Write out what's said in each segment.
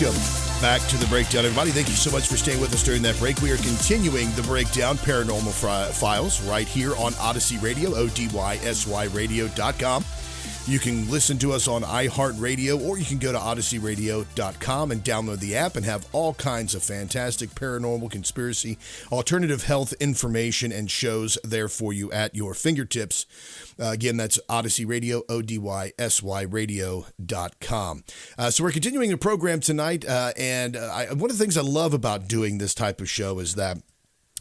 Welcome back to The Breakdown, everybody. Thank you so much for staying with us during that break. We are continuing The Breakdown, Paranormal Files, right here on Odyssey Radio, ODYSYradio.com. You can listen to us on iHeartRadio, or you can go to odysseyradio.com and download the app and have all kinds of fantastic paranormal, conspiracy, alternative health information and shows there for you at your fingertips. Again, that's Odyssey Radio, ODYSYradio.com. So we're continuing the program tonight, and one of the things I love about doing this type of show is that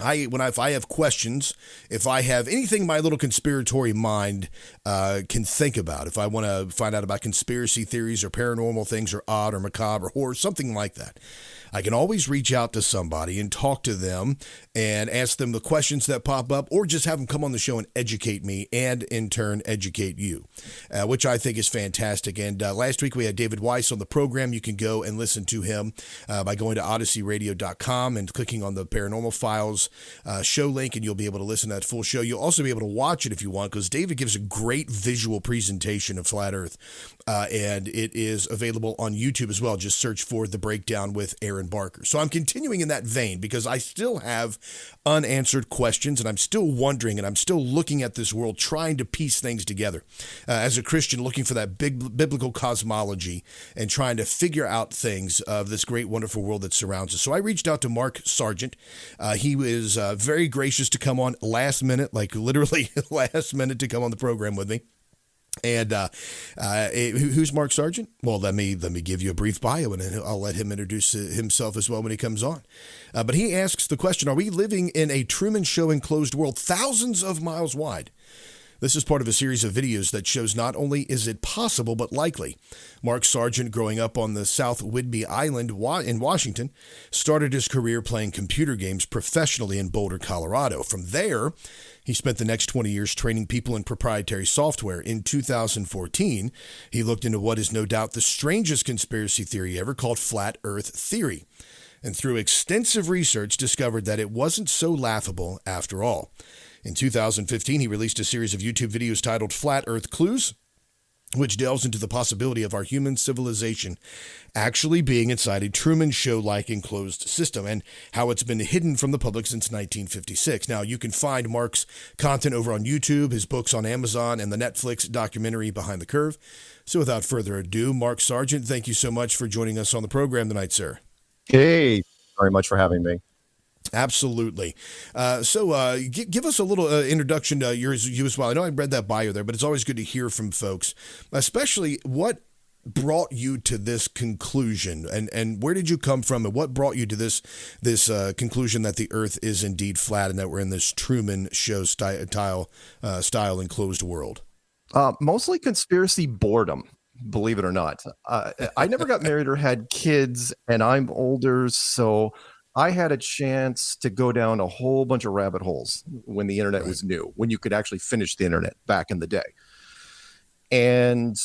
if I have questions, if I have anything my little conspiratory mind can think about, if I want to find out about conspiracy theories or paranormal things or odd or macabre or horror, something like that, I can always reach out to somebody and talk to them and ask them the questions that pop up, or just have them come on the show and educate me and in turn educate you, which I think is fantastic. And last week we had David Weiss on the program. You can go and listen to him by going to odysseyradio.com and clicking on the Paranormal Files show link, and you'll be able to listen to that full show. You'll also be able to watch it if you want, because David gives a great visual presentation of Flat Earth, and it is available on YouTube as well. Just search for The Breakdown with Aaron Barker. So I'm continuing in that vein because I still have unanswered questions, and I'm still wondering, and I'm still looking at this world, trying to piece things together. As a Christian, looking for that big biblical cosmology and trying to figure out things of this great, wonderful world that surrounds us. So I reached out to Mark Sargent. He was very gracious to come on last minute, like literally last minute, to come on the program with me. And who's Mark Sargent? Well, let me give you a brief bio, and then I'll let him introduce himself as well when he comes on. But he asks the question, are we living in a Truman Show enclosed world thousands of miles wide? This is part of a series of videos that shows not only is it possible, but likely. Mark Sargent, growing up on the South Whidbey Island in Washington, started his career playing computer games professionally in Boulder, Colorado. From there, he spent the next 20 years training people in proprietary software. In 2014, he looked into what is no doubt the strangest conspiracy theory ever, called Flat Earth theory, and through extensive research discovered that it wasn't so laughable after all. In 2015, he released a series of YouTube videos titled Flat Earth Clues, which delves into the possibility of our human civilization actually being inside a Truman Show-like enclosed system, and how it's been hidden from the public since 1956. Now, you can find Mark's content over on YouTube, his books on Amazon, and the Netflix documentary Behind the Curve. So without further ado, Mark Sargent, thank you so much for joining us on the program tonight, sir. Hey, very much for having me. Absolutely. So give us a little introduction to you as well. I know I read that bio there, but it's always good to hear from folks, especially what brought you to this conclusion, and where did you come from, and what brought you to this conclusion that the Earth is indeed flat and that we're in this Truman Show style enclosed world? Mostly conspiracy boredom, believe it or not. I never got married or had kids, and I'm older, so I had a chance to go down a whole bunch of rabbit holes when the internet was new, when you could actually finish the internet back in the day. And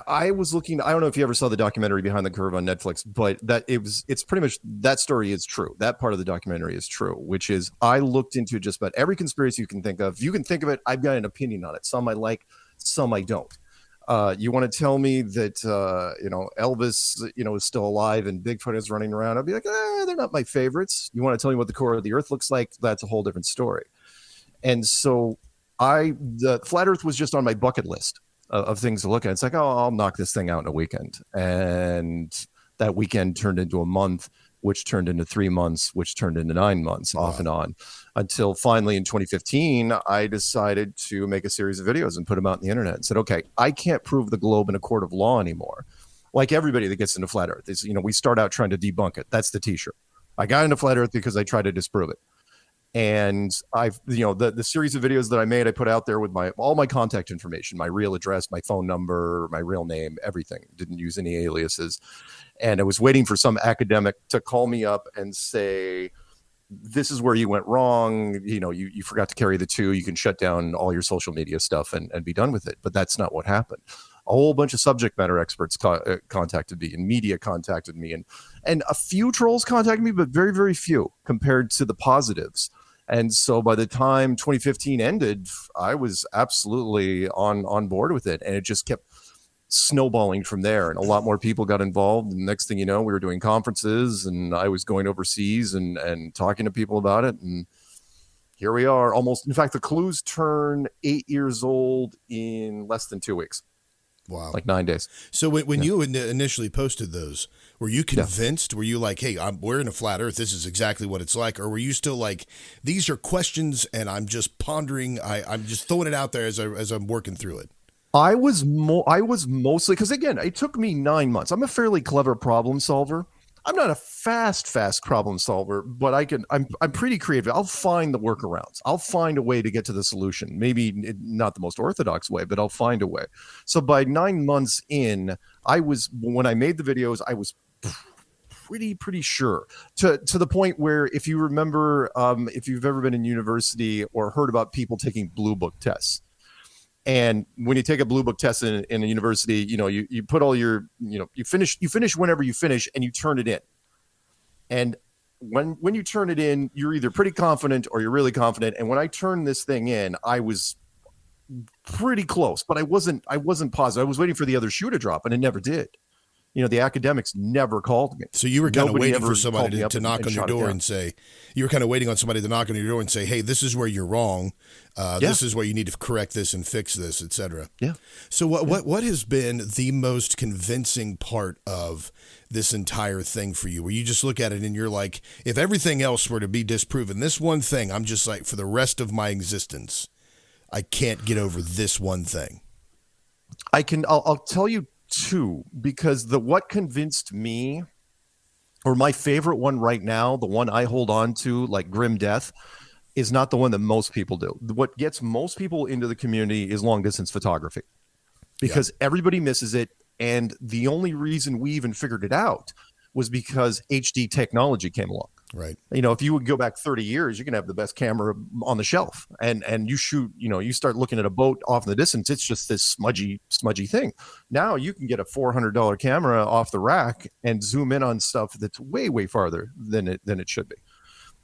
I was looking, I don't know if you ever saw the documentary Behind the Curve on Netflix, but it's pretty much, that story is true. That part of the documentary is true, which is I looked into just about every conspiracy you can think of. You can think of it. I've got an opinion on it. Some I like, some I don't. You want to tell me that, Elvis, is still alive and Bigfoot is running around? I'd be like, they're not my favorites. You want to tell me what the core of the Earth looks like? That's a whole different story. And so the Flat Earth was just on my bucket list of things to look at. It's like, I'll knock this thing out in a weekend. And that weekend turned into a month, which turned into 3 months, which turned into 9 months, off and on, until finally in 2015, I decided to make a series of videos and put them out on the internet and said, okay, I can't prove the globe in a court of law anymore. Like everybody that gets into Flat Earth, is, we start out trying to debunk it. That's the t-shirt. I got into Flat Earth because I tried to disprove it. And I've, the series of videos that I made, I put out there with all my contact information, my real address, my phone number, my real name, everything. Didn't use any aliases. And I was waiting for some academic to call me up and say, this is where you went wrong. You forgot to carry the two. You can shut down all your social media stuff and be done with it. But that's not what happened. A whole bunch of subject matter experts contacted me, and media contacted me, and a few trolls contacted me, but very, very few compared to the positives. And so by the time 2015 ended, I was absolutely on board with it. And it just kept snowballing from there, and a lot more people got involved. And next thing you know, we were doing conferences, and I was going overseas and talking to people about it. And here we are, almost. In fact, the clues turn 8 years old in less than 2 weeks. Wow. Like 9 days. So when you initially posted those, were you convinced? Were you like, hey, we're in a flat earth. This is exactly what it's like. Or were you still like, these are questions and I'm just pondering. I'm just throwing it out there as I'm working through it. I was mostly, because again, it took me 9 months. I'm a fairly clever problem solver. I'm not a fast problem solver, but I'm pretty creative. I'll find the workarounds. I'll find a way to get to the solution. Maybe not the most orthodox way, but I'll find a way. So by 9 months in, when I made the videos, I was pretty sure, to the point where, if you remember, if you've ever been in university or heard about people taking blue book tests. And when you take a blue book test in a university, you put all your, you finish whenever you finish, and you turn it in. And when you turn it in, you're either pretty confident or you're really confident. And when I turned this thing in, I was pretty close, but I wasn't positive. I was waiting for the other shoe to drop, and it never did. The academics never called me. So you were kind of waiting for somebody to knock on your door and say, you were kind of waiting on somebody to knock on your door and say, hey, this is where you're wrong. This is where you need to correct this and fix this, et cetera. Yeah. So what has been the most convincing part of this entire thing for you, where you just look at it and you're like, if everything else were to be disproven, this one thing, I'm just like, for the rest of my existence, I can't get over this one thing. I'll tell you two, because what convinced me, or my favorite one right now, the one I hold on to like grim death, is not the one that most people do. What gets most people into the community is long distance photography, because everybody misses it. And the only reason we even figured it out was because HD technology came along. Right. If you would go back 30 years, you can have the best camera on the shelf, and you shoot, you start looking at a boat off in the distance. It's just this smudgy thing. Now you can get a $400 camera off the rack and zoom in on stuff that's way, way farther than it should be.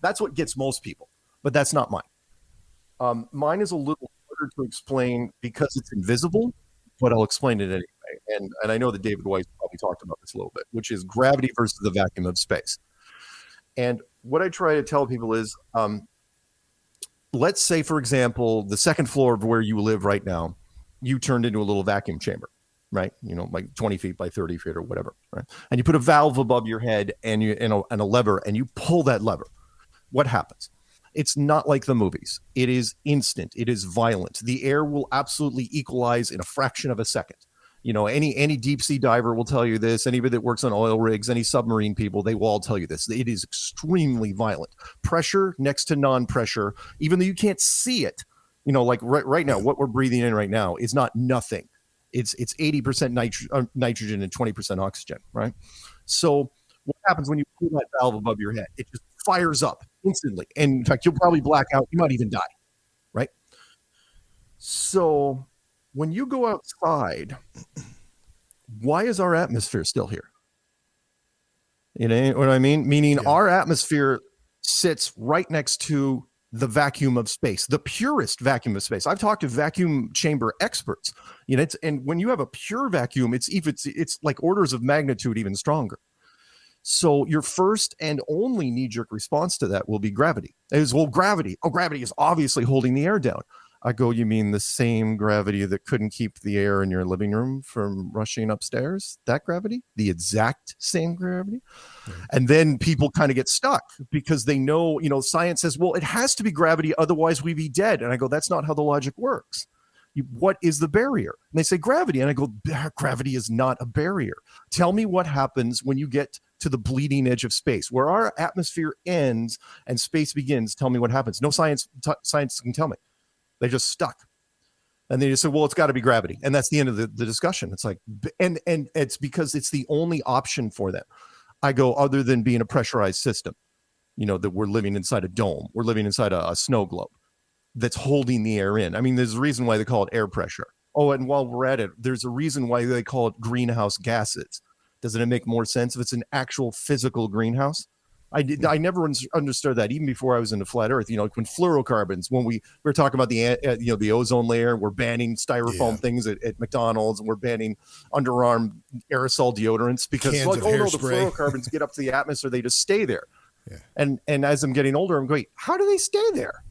That's what gets most people, but that's not mine. Mine is a little harder to explain because it's invisible, but I'll explain it anyway. And I know that David Weiss probably talked about this a little bit, which is gravity versus the vacuum of space. And what I try to tell people is, let's say, for example, the second floor of where you live right now, you turned into a little vacuum chamber, right? Like 20 feet by 30 feet or whatever, right? And you put a valve above your head and a lever, and you pull that lever. What happens? It's not like the movies. It is instant. It is violent. The air will absolutely equalize in a fraction of a second. Any deep sea diver will tell you this. Anybody that works on oil rigs, any submarine people, they will all tell you this. It is extremely violent. Pressure next to non-pressure, even though you can't see it. Like right now, what we're breathing in right now is not nothing. It's 80% nitrogen and 20% oxygen, right? So what happens when you pull that valve above your head? It just fires up instantly. And in fact, you'll probably black out. You might even die, right? So when you go outside, why is our atmosphere still here? You know what I mean? Meaning our atmosphere sits right next to the vacuum of space, the purest vacuum of space. I've talked to vacuum chamber experts. And when you have a pure vacuum, it's like orders of magnitude even stronger. So your first and only knee-jerk response to that will be gravity. Gravity. Oh, gravity is obviously holding the air down. I go, you mean the same gravity that couldn't keep the air in your living room from rushing upstairs? That gravity? The exact same gravity? Mm-hmm. And then people kind of get stuck because they know, science says, well, it has to be gravity, otherwise we'd be dead. And I go, that's not how the logic works. What is the barrier? And they say gravity. And I go, gravity is not a barrier. Tell me what happens when you get to the bleeding edge of space, where our atmosphere ends and space begins. Tell me what happens. No science can tell me. They just stuck. And they just said, well, it's got to be gravity. And that's the end of the discussion. It's like, and it's because it's the only option for them. I go, other than being a pressurized system, that we're living inside a dome. We're living inside a snow globe that's holding the air in. I mean, there's a reason why they call it air pressure. Oh, and while we're at it, there's a reason why they call it greenhouse gases. Doesn't it make more sense if it's an actual physical greenhouse? I never understood that even before I was into flat Earth. Like when fluorocarbons, when we were talking about the ozone layer, we're banning styrofoam things at McDonald's, and we're banning underarm aerosol deodorants because Cans of the hairspray. fluorocarbons get up to the atmosphere, they just stay there. Yeah. And as I'm getting older, I'm going, how do they stay there?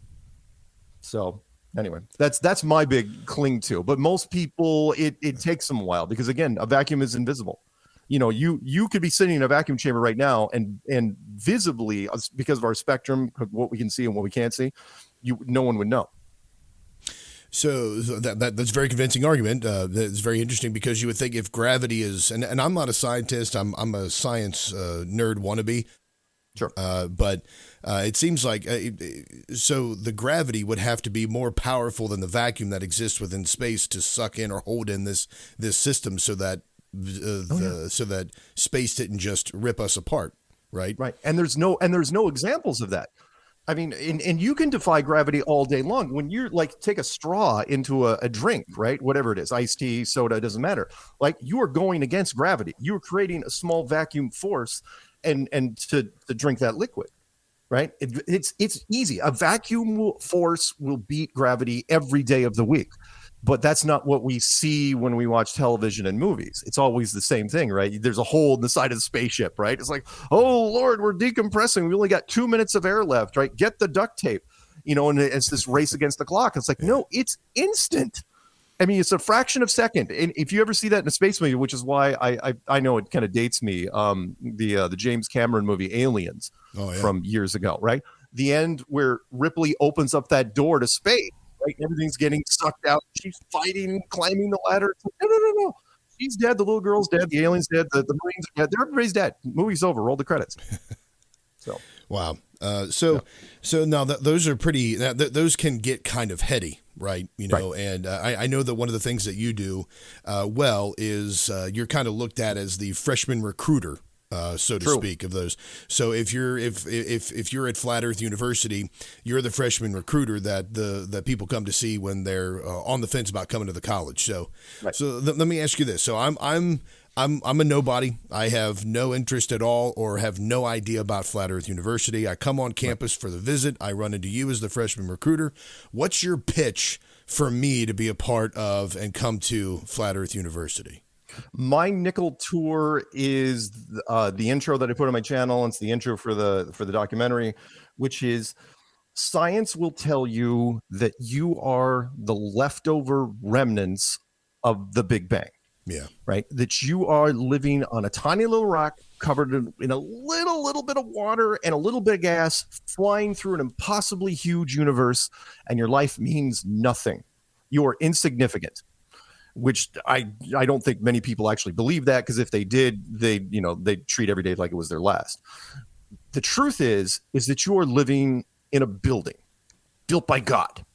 So anyway, that's my big cling to. But most people, it takes them a while because again, a vacuum is invisible. You could be sitting in a vacuum chamber right now and visibly, because of our spectrum, what we can see and what we can't see, no one would know. So that's a very convincing argument. That's very interesting because you would think if gravity is, and I'm not a scientist, I'm a science nerd wannabe. Sure. But it seems like so the gravity would have to be more powerful than the vacuum that exists within space to suck in or hold in this system so that so that space didn't just rip us apart, right? Right. And there's no examples of that. I mean, and you can defy gravity all day long. When you're like, take a straw into a drink, right? Whatever it is, iced tea, soda, doesn't matter. Like you are going against gravity. You are creating a small vacuum force and to drink that liquid, right? It's easy. A vacuum force will beat gravity every day of the week. But that's not what we see when we watch television and movies. It's always the same thing, right? There's a hole in the side of the spaceship, right? It's like, oh, Lord, we're decompressing. We only got 2 minutes of air left, right? Get the duct tape, and it's this race against the clock. It's like, no, it's instant. I mean, it's a fraction of a second. And if you ever see that in a space movie, which is why I know it kind of dates me, the James Cameron movie Aliens from years ago, right? The end where Ripley opens up that door to space. Right, everything's getting sucked out. She's fighting, climbing the ladder. Like, no. She's dead. The little girl's dead. The alien's dead. The Marines are dead. Everybody's dead. Movie's over. Roll the credits. So wow. So now those are pretty. Those can get kind of heady, right? And I know that one of the things that you do is you're kind of looked at as the freshman recruiter. So to speak, of those. So if you're at Flat Earth University, you're the freshman recruiter that people come to see when they're on the fence about coming to the college. So let me ask you this. So I'm a nobody. I have no interest at all or have no idea about Flat Earth University. I come on campus for the visit. I run into you as the freshman recruiter. What's your pitch for me to be a part of and come to Flat Earth University? My nickel tour is the intro that I put on my channel. It's the intro for the documentary, which is science will tell you that you are the leftover remnants of the Big Bang. Yeah. Right. That you are living on a tiny little rock covered in a little bit of water and a little bit of gas, flying through an impossibly huge universe, and your life means nothing. You are insignificant. Which I don't think many people actually believe that, because if they did, they'd treat every day like it was their last. The truth is that you are living in a building built by God.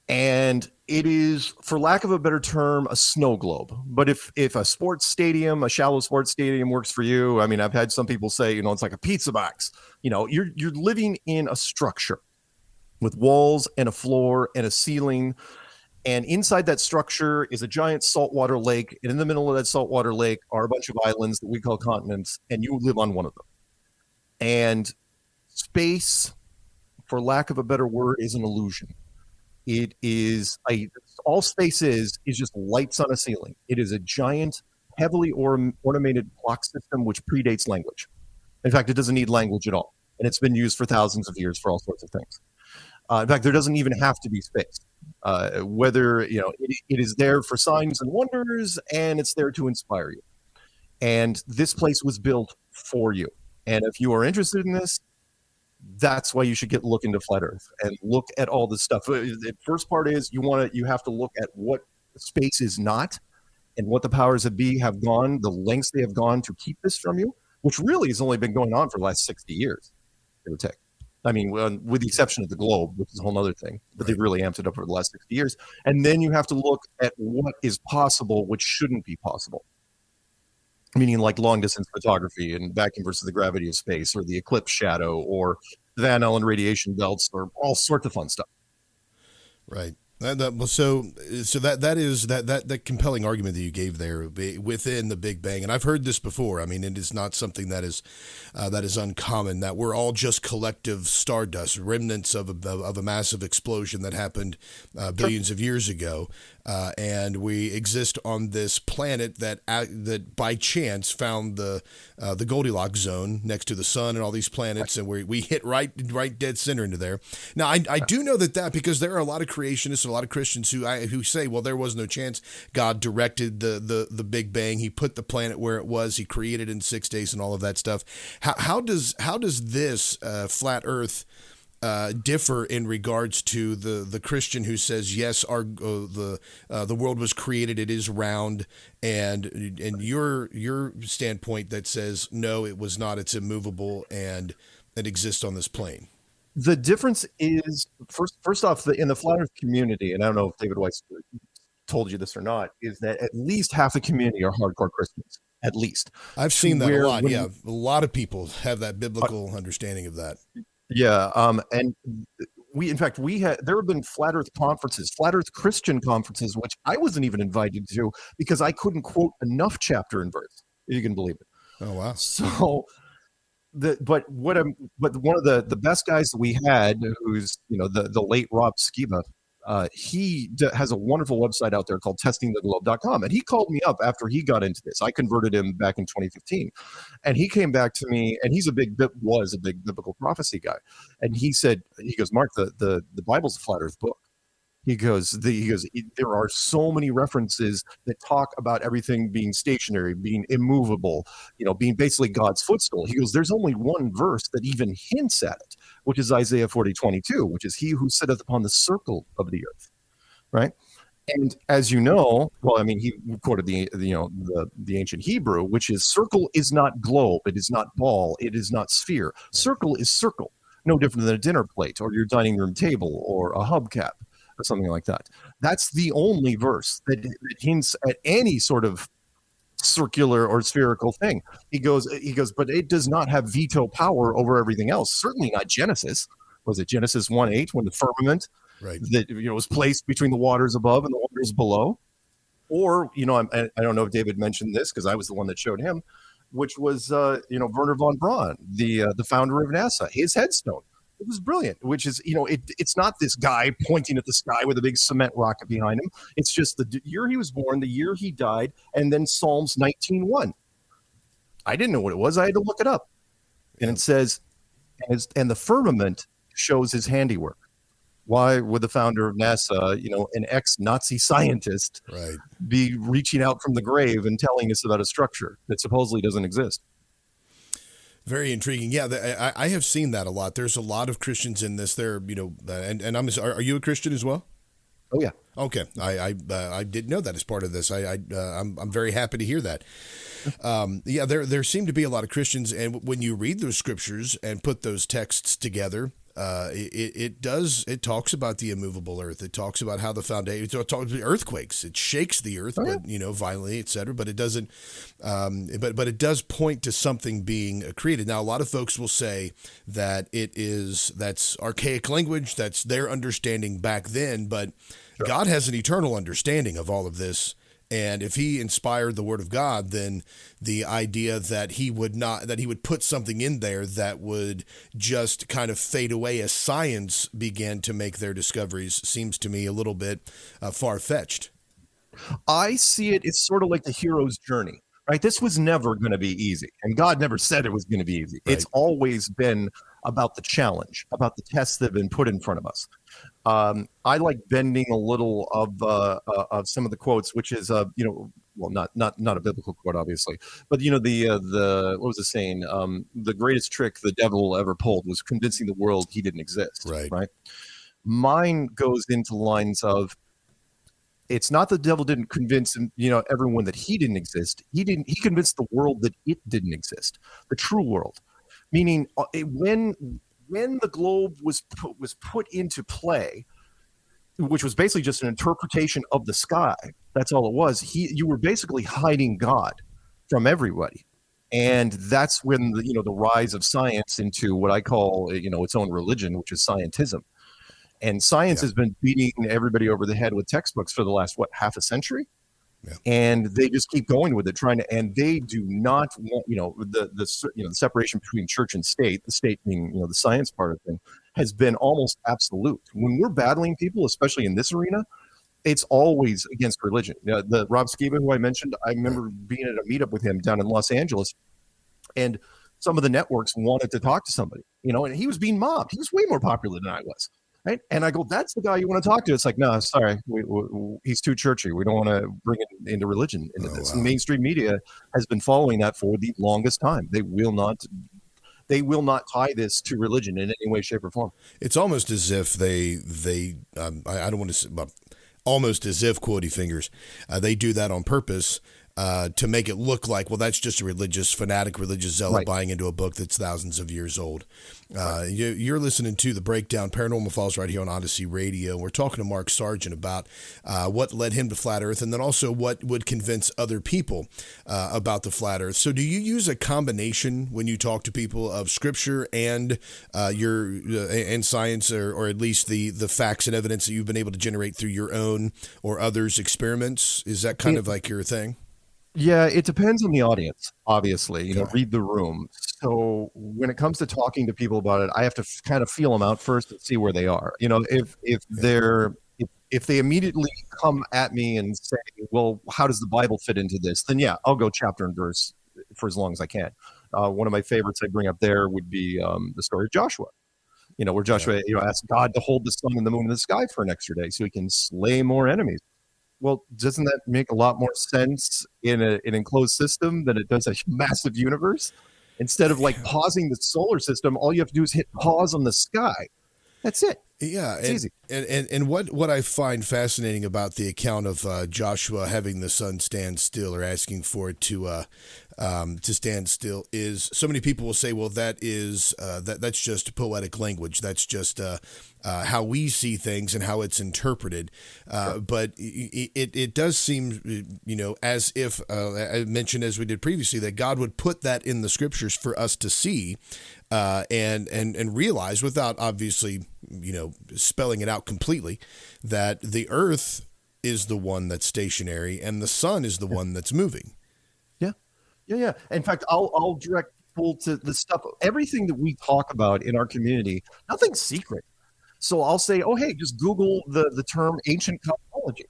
And it is, for lack of a better term, a snow globe. But if a sports stadium, a shallow sports stadium works for you, I mean, I've had some people say, it's like a pizza box. You're living in a structure with walls and a floor and a ceiling. And inside that structure is a giant saltwater lake. And in the middle of that saltwater lake are a bunch of islands that we call continents. And you live on one of them. And space, for lack of a better word, is an illusion. It is all space is just lights on a ceiling. It is a giant, heavily ornamented clock system which predates language. In fact, it doesn't need language at all. And it's been used for thousands of years for all sorts of things. In fact, there doesn't even have to be space. Whether it is there for signs and wonders, and it's there to inspire you. And this place was built for you. And if you are interested in this, that's why you should look into Flat Earth and look at all this stuff. The first part is you have to look at what space is not, and what the powers that be have gone, the lengths they have gone to keep this from you, which really has only been going on for the last 60 years, give or take. I mean, with the exception of the globe, which is a whole other thing, but they've really amped it up over the last 60 years. And then you have to look at what is possible, which shouldn't be possible. Meaning like long distance photography and vacuum versus the gravity of space, or the eclipse shadow, or the Van Allen radiation belts, or all sorts of fun stuff. Right. That compelling argument that you gave there within the Big Bang, and I've heard this before. I mean, it is not something that is uncommon. That we're all just collective stardust, remnants of a massive explosion that happened billions of years ago, and we exist on this planet that by chance found the Goldilocks zone next to the sun and all these planets, and we hit right dead center into there. Now, I do know that because there are a lot of creationists and a lot of Christians who say, well, there was no chance. God directed the Big Bang. He put the planet where it was. He created it in 6 days and all of that stuff. How does this flat Earth differ in regards to the Christian who says yes, the world was created, it is round, and your standpoint that says no, it was not, it's immovable and it exists on this plane? The difference is first off, in the flat Earth community, and I don't know if David Weiss told you this or not, is that at least half the community are hardcore Christians. At least I've seen that a lot. Yeah, a lot of people have that biblical understanding of that. Yeah, and we had there have been flat Earth conferences, flat Earth Christian conferences, which I wasn't even invited to because I couldn't quote enough chapter and verse. If you can believe it. Oh wow! So but one of the best guys that we had, who's the late Rob Skiba. He has a wonderful website out there called testingtheglobe.com. And he called me up after he got into this. I converted him back in 2015. And he came back to me, and was a big biblical prophecy guy. And he goes, Mark, the Bible's a flat earth book. He goes, there are so many references that talk about everything being stationary, being immovable, being basically God's footstool. He goes, there's only one verse that even hints at it, which is Isaiah 40:22, which is he who sitteth upon the circle of the earth, right? And as you know, well, I mean, he quoted the ancient Hebrew, which is circle is not globe, it is not ball, it is not sphere. Circle is circle, no different than a dinner plate or your dining room table or a hubcap or something like that. That's the only verse that hints at any sort of circular or spherical thing. He goes, but it does not have veto power over everything else. Certainly not Genesis. Was it Genesis 1:8 when the firmament that was placed between the waters above and the waters below? Or I don't know if David mentioned this because I was the one that showed him, which was Wernher von Braun, the founder of NASA, his headstone. It was brilliant, which is, it's not this guy pointing at the sky with a big cement rocket behind him. It's just the year he was born, the year he died, and then Psalms 19:1. I didn't know what it was. I had to look it up. And it says, and the firmament shows his handiwork. Why would the founder of NASA, an ex-Nazi scientist, be reaching out from the grave and telling us about a structure that supposedly doesn't exist? Very intriguing. Yeah, I have seen that a lot. There's a lot of Christians in this. There, and are you a Christian as well? Oh yeah. Okay. I didn't know that as part of this. I'm very happy to hear that. Yeah, there seem to be a lot of Christians, and when you read those scriptures and put those texts together, it talks about the immovable earth. It talks about how the foundation, it talks about earthquakes. It shakes the earth, but violently, etc. But it doesn't. But it does point to something being created. Now, a lot of folks will say that that's archaic language. That's their understanding back then. But God has an eternal understanding of all of this. And if he inspired the word of God, then the idea that he would put something in there that would just kind of fade away as science began to make their discoveries seems to me a little bit far-fetched. I see it. It's sort of like the hero's journey, right? This was never going to be easy. And God never said it was going to be easy. Right. It's always been about the challenge, about the tests that have been put in front of us. I like bending a little of some of the quotes, which is well, not a biblical quote, obviously, but the what was the saying? The greatest trick the devil ever pulled was convincing the world he didn't exist. Right. Mine goes into lines of, it's not the devil didn't convince everyone that he didn't exist. He convinced the world that it didn't exist, the true world. Meaning, when the globe was put into play, which was basically just an interpretation of the sky, that's all it was. You were basically hiding God from everybody, and that's when the rise of science into what I call its own religion, which is scientism. And science has been beating everybody over the head with textbooks for the last, half a century? Yeah. And they just keep going with it, and they do not want, the separation between church and state, the state being, the science part of thing, has been almost absolute. When we're battling people, especially in this arena, it's always against religion. The Rob Skiba, who I mentioned, I remember being at a meetup with him down in Los Angeles, and some of the networks wanted to talk to somebody, and he was being mobbed. He was way more popular than I was. Right. And I go, that's the guy you want to talk to. It's like, no, sorry. He's too churchy. We don't want to bring it into religion into this. Wow. And mainstream media has been following that for the longest time. They will not tie this to religion in any way, shape, or form. It's almost as if I don't want to say, but almost as if, quotey fingers, they do that on purpose. To make it look like, well, that's just a religious zealot buying into a book that's thousands of years old. You're listening to The Breakdown, Paranormal Files, right here on Odyssey Radio. We're talking to Mark Sargent about what led him to Flat Earth, and then also what would convince other people about the Flat Earth. So do you use a combination when you talk to people of Scripture and and science, or at least the facts and evidence that you've been able to generate through your own or others' experiments? Is that kind of like your thing? Yeah, it depends on the audience, obviously, read the room. So when it comes to talking to people about it, I have to kind of feel them out first and see where they are. If they immediately come at me and say, well, how does the Bible fit into this? Then yeah, I'll go chapter and verse for as long as I can. One of my favorites I bring up there would be the story of Joshua. Where Joshua, asked God to hold the sun and the moon in the sky for an extra day so he can slay more enemies. Well, doesn't that make a lot more sense in an enclosed system than it does a massive universe? Instead of pausing the solar system, all you have to do is hit pause on the sky. That's it. Yeah, it's easy. And what I find fascinating about the account of Joshua having the sun stand still, or asking for it to stand still, is so many people will say, well, that is that's just poetic language. That's just how we see things and how it's interpreted. Sure. But it does seem, as if I mentioned, as we did previously, that God would put that in the Scriptures for us to see and realize, without obviously spelling it out completely, that the Earth is the one that's stationary and the sun is the one that's moving. Yeah. In fact, I'll direct people to the stuff, everything that we talk about in our community, nothing's secret. So I'll say, oh, hey, just Google the term ancient cosmology,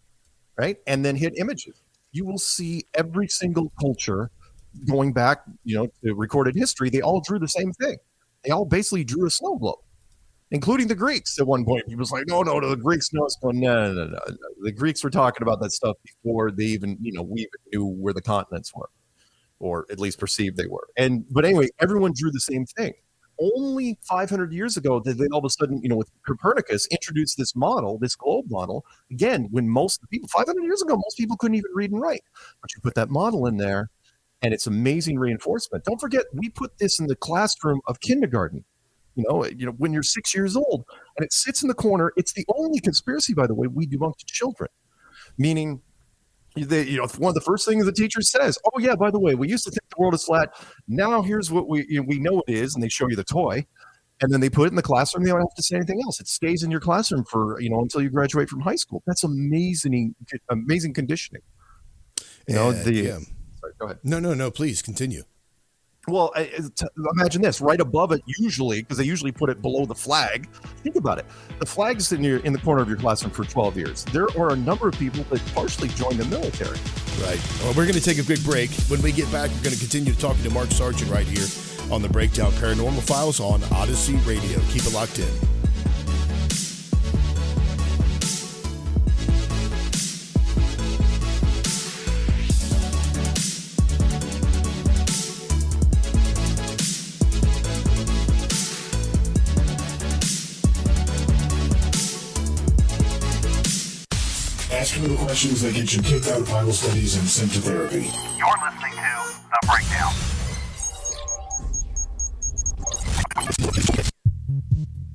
right? And then hit images. You will see every single culture going back, to recorded history. They all drew the same thing. They all basically drew a snow globe, including the Greeks at one point. He was like, no, the Greeks know. No. The Greeks were talking about that stuff before they even, we even knew where the continents were, or at least perceived they were. But anyway, everyone drew the same thing. Only 500 years ago did they all of a sudden, with Copernicus, introduce this model, this globe model. Again, when most people, 500 years ago, most people couldn't even read and write. But you put that model in there, and it's amazing reinforcement. Don't forget, we put this in the classroom of kindergarten. When you're 6 years old, and it sits in the corner. It's the only conspiracy, by the way, we debunk to children. Meaning, one of the first things the teacher says, oh yeah, by the way, we used to think the world is flat. Now here's what we know it is, and they show you the toy, and then they put it in the classroom. They don't have to say anything else. It stays in your classroom for until you graduate from high school. That's amazing conditioning. Sorry, go ahead. No, please continue. Well, imagine this, right above it, usually, because they usually put it below the flag. Think about it. The flag's in the corner of your classroom for 12 years. There are a number of people that partially joined the military. Right. Well, we're going to take a quick break. When we get back, we're going to continue talking to Mark Sargent right here on The Breakdown, Paranormal Files on Odyssey Radio. Keep it locked in. Asking the questions that get you kicked out of Bible studies and sent to therapy. You're listening to The Breakdown.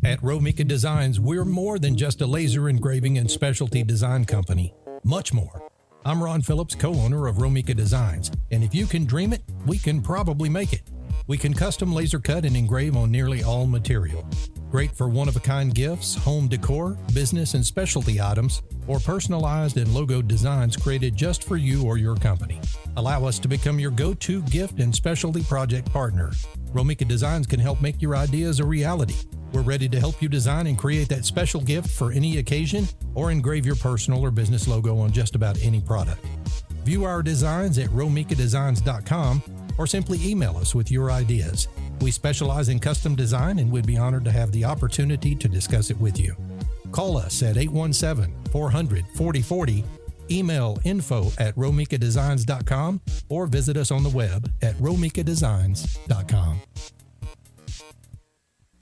At Romika Designs, we're more than just a laser engraving and specialty design company. Much more. I'm Ron Phillips, co-owner of Romika Designs, and if you can dream it, we can probably make it. We can custom laser cut and engrave on nearly all material. Great for one-of-a-kind gifts, home decor, business and specialty items, or personalized and logoed designs created just for you or your company. Allow us to become your go-to gift and specialty project partner. Romika Designs can help make your ideas a reality. We're ready to help you design and create that special gift for any occasion or engrave your personal or business logo on just about any product. View our designs at romikadesigns.com or simply email us with your ideas. We specialize in custom design and would be honored to have the opportunity to discuss it with you. Call us at 817-400-4040, email info@romikadesigns.com, or visit us on the web at romikadesigns.com.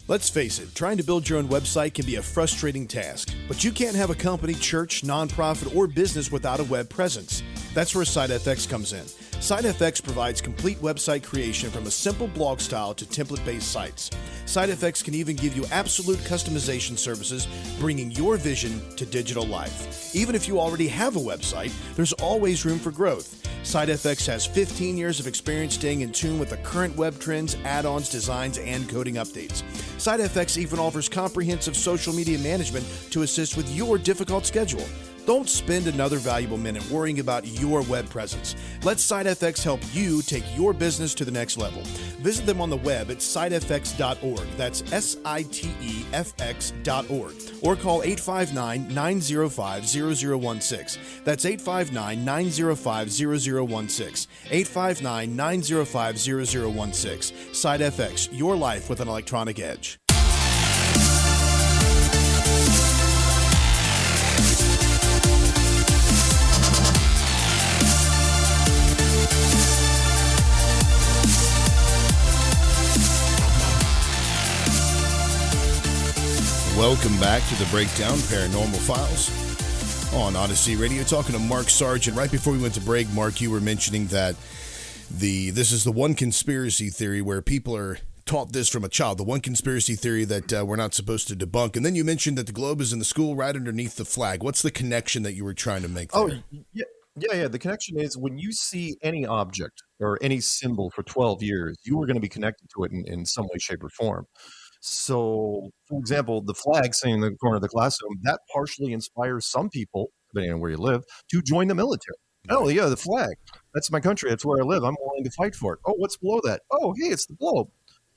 Let's face it, trying to build your own website can be a frustrating task, but you can't have a company, church, nonprofit, or business without a web presence. That's where SiteFX comes in. SiteFX provides complete website creation from a simple blog style to template-based sites. SiteFX can even give you absolute customization services, bringing your vision to digital life. Even if you already have a website, there's always room for growth. SiteFX has 15 years of experience staying in tune with the current web trends, add-ons, designs, and coding updates. SiteFX even offers comprehensive social media management to assist with your difficult schedule. Don't spend another valuable minute worrying about your web presence. Let SiteFX help you take your business to the next level. Visit them on the web at sitefx.org. That's SITEFX.org. Or call 859-905-0016. That's 859-905-0016. 859-905-0016. SiteFX, your life with an electronic edge. Welcome back to the Breakdown Paranormal Files on Odyssey Radio. Talking to Mark Sargent. Right before we went to break, Mark, you were mentioning that this is the one conspiracy theory where people are taught this from a child, the one conspiracy theory that we're not supposed to debunk. And then you mentioned that the globe is in the school right underneath the flag. What's the connection that you were trying to make there? Oh, yeah. The connection is when you see any object or any symbol for 12 years, you are going to be connected to it in some way, shape, or form. So, for example, the flag sitting in the corner of the classroom, that partially inspires some people, depending on where you live, to join the military. Oh, yeah, the flag. That's my country. That's where I live. I'm willing to fight for it. Oh, what's below that? Oh, hey, it's the globe.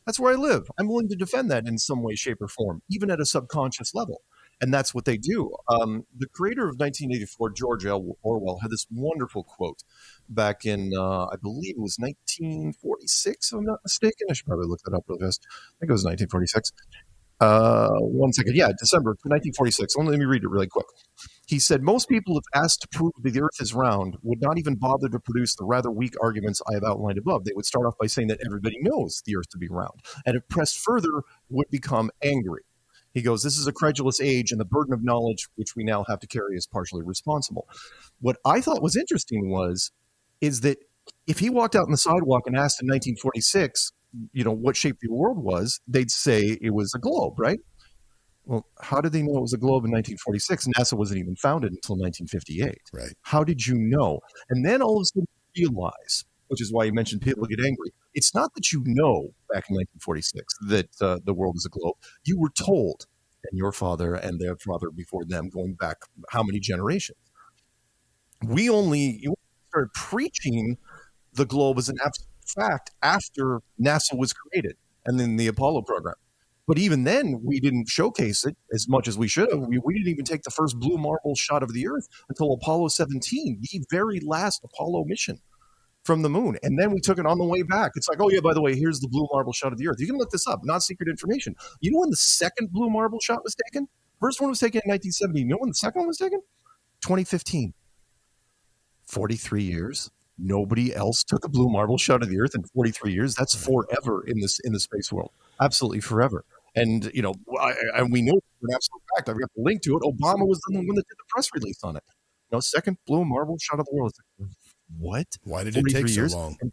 That's where I live. I'm willing to defend that in some way, shape, or form, even at a subconscious level. And that's what they do. The creator of 1984, George L. Orwell, had this wonderful quote back in, I believe it was 1946, if I'm not mistaken. I should probably look that up real fast. I think it was 1946. One second. Yeah, December 1946. Let me read it really quick. He said, most people, if asked to prove that the earth is round, would not even bother to produce the rather weak arguments I have outlined above. They would start off by saying that everybody knows the earth to be round, and if pressed further, would become angry. He goes, this is a credulous age, and the burden of knowledge which we now have to carry is partially responsible. What I thought was interesting is that if he walked out on the sidewalk and asked in 1946, what shape the world was, they'd say it was a globe, right? Well, how did they know it was a globe in 1946? NASA wasn't even founded until 1958. Right. How did you know? And then all of a sudden you realize, which is why you mentioned people get angry. It's not that you know back in 1946 that the world is a globe. You were told, and your father and their father before them, going back how many generations. You started preaching the globe as an absolute fact after NASA was created and then the Apollo program. But even then, we didn't showcase it as much as we should have. We didn't even take the first blue marble shot of the Earth until Apollo 17, the very last Apollo mission from the moon. And then we took it on the way back. It's like, oh, yeah, by the way, here's the blue marble shot of the Earth. You can look this up, not secret information. You know when the second blue marble shot was taken? First one was taken in 1970. You know when the second one was taken? 2015. 43 years. Nobody else took a blue marble shot of the Earth in 43 years. That's forever in the space world. Absolutely forever. And, we know for an absolute fact. I've got the link to it. Obama was the one that did the press release on it. Second blue marble shot of the world. What? Why did it take so long? And,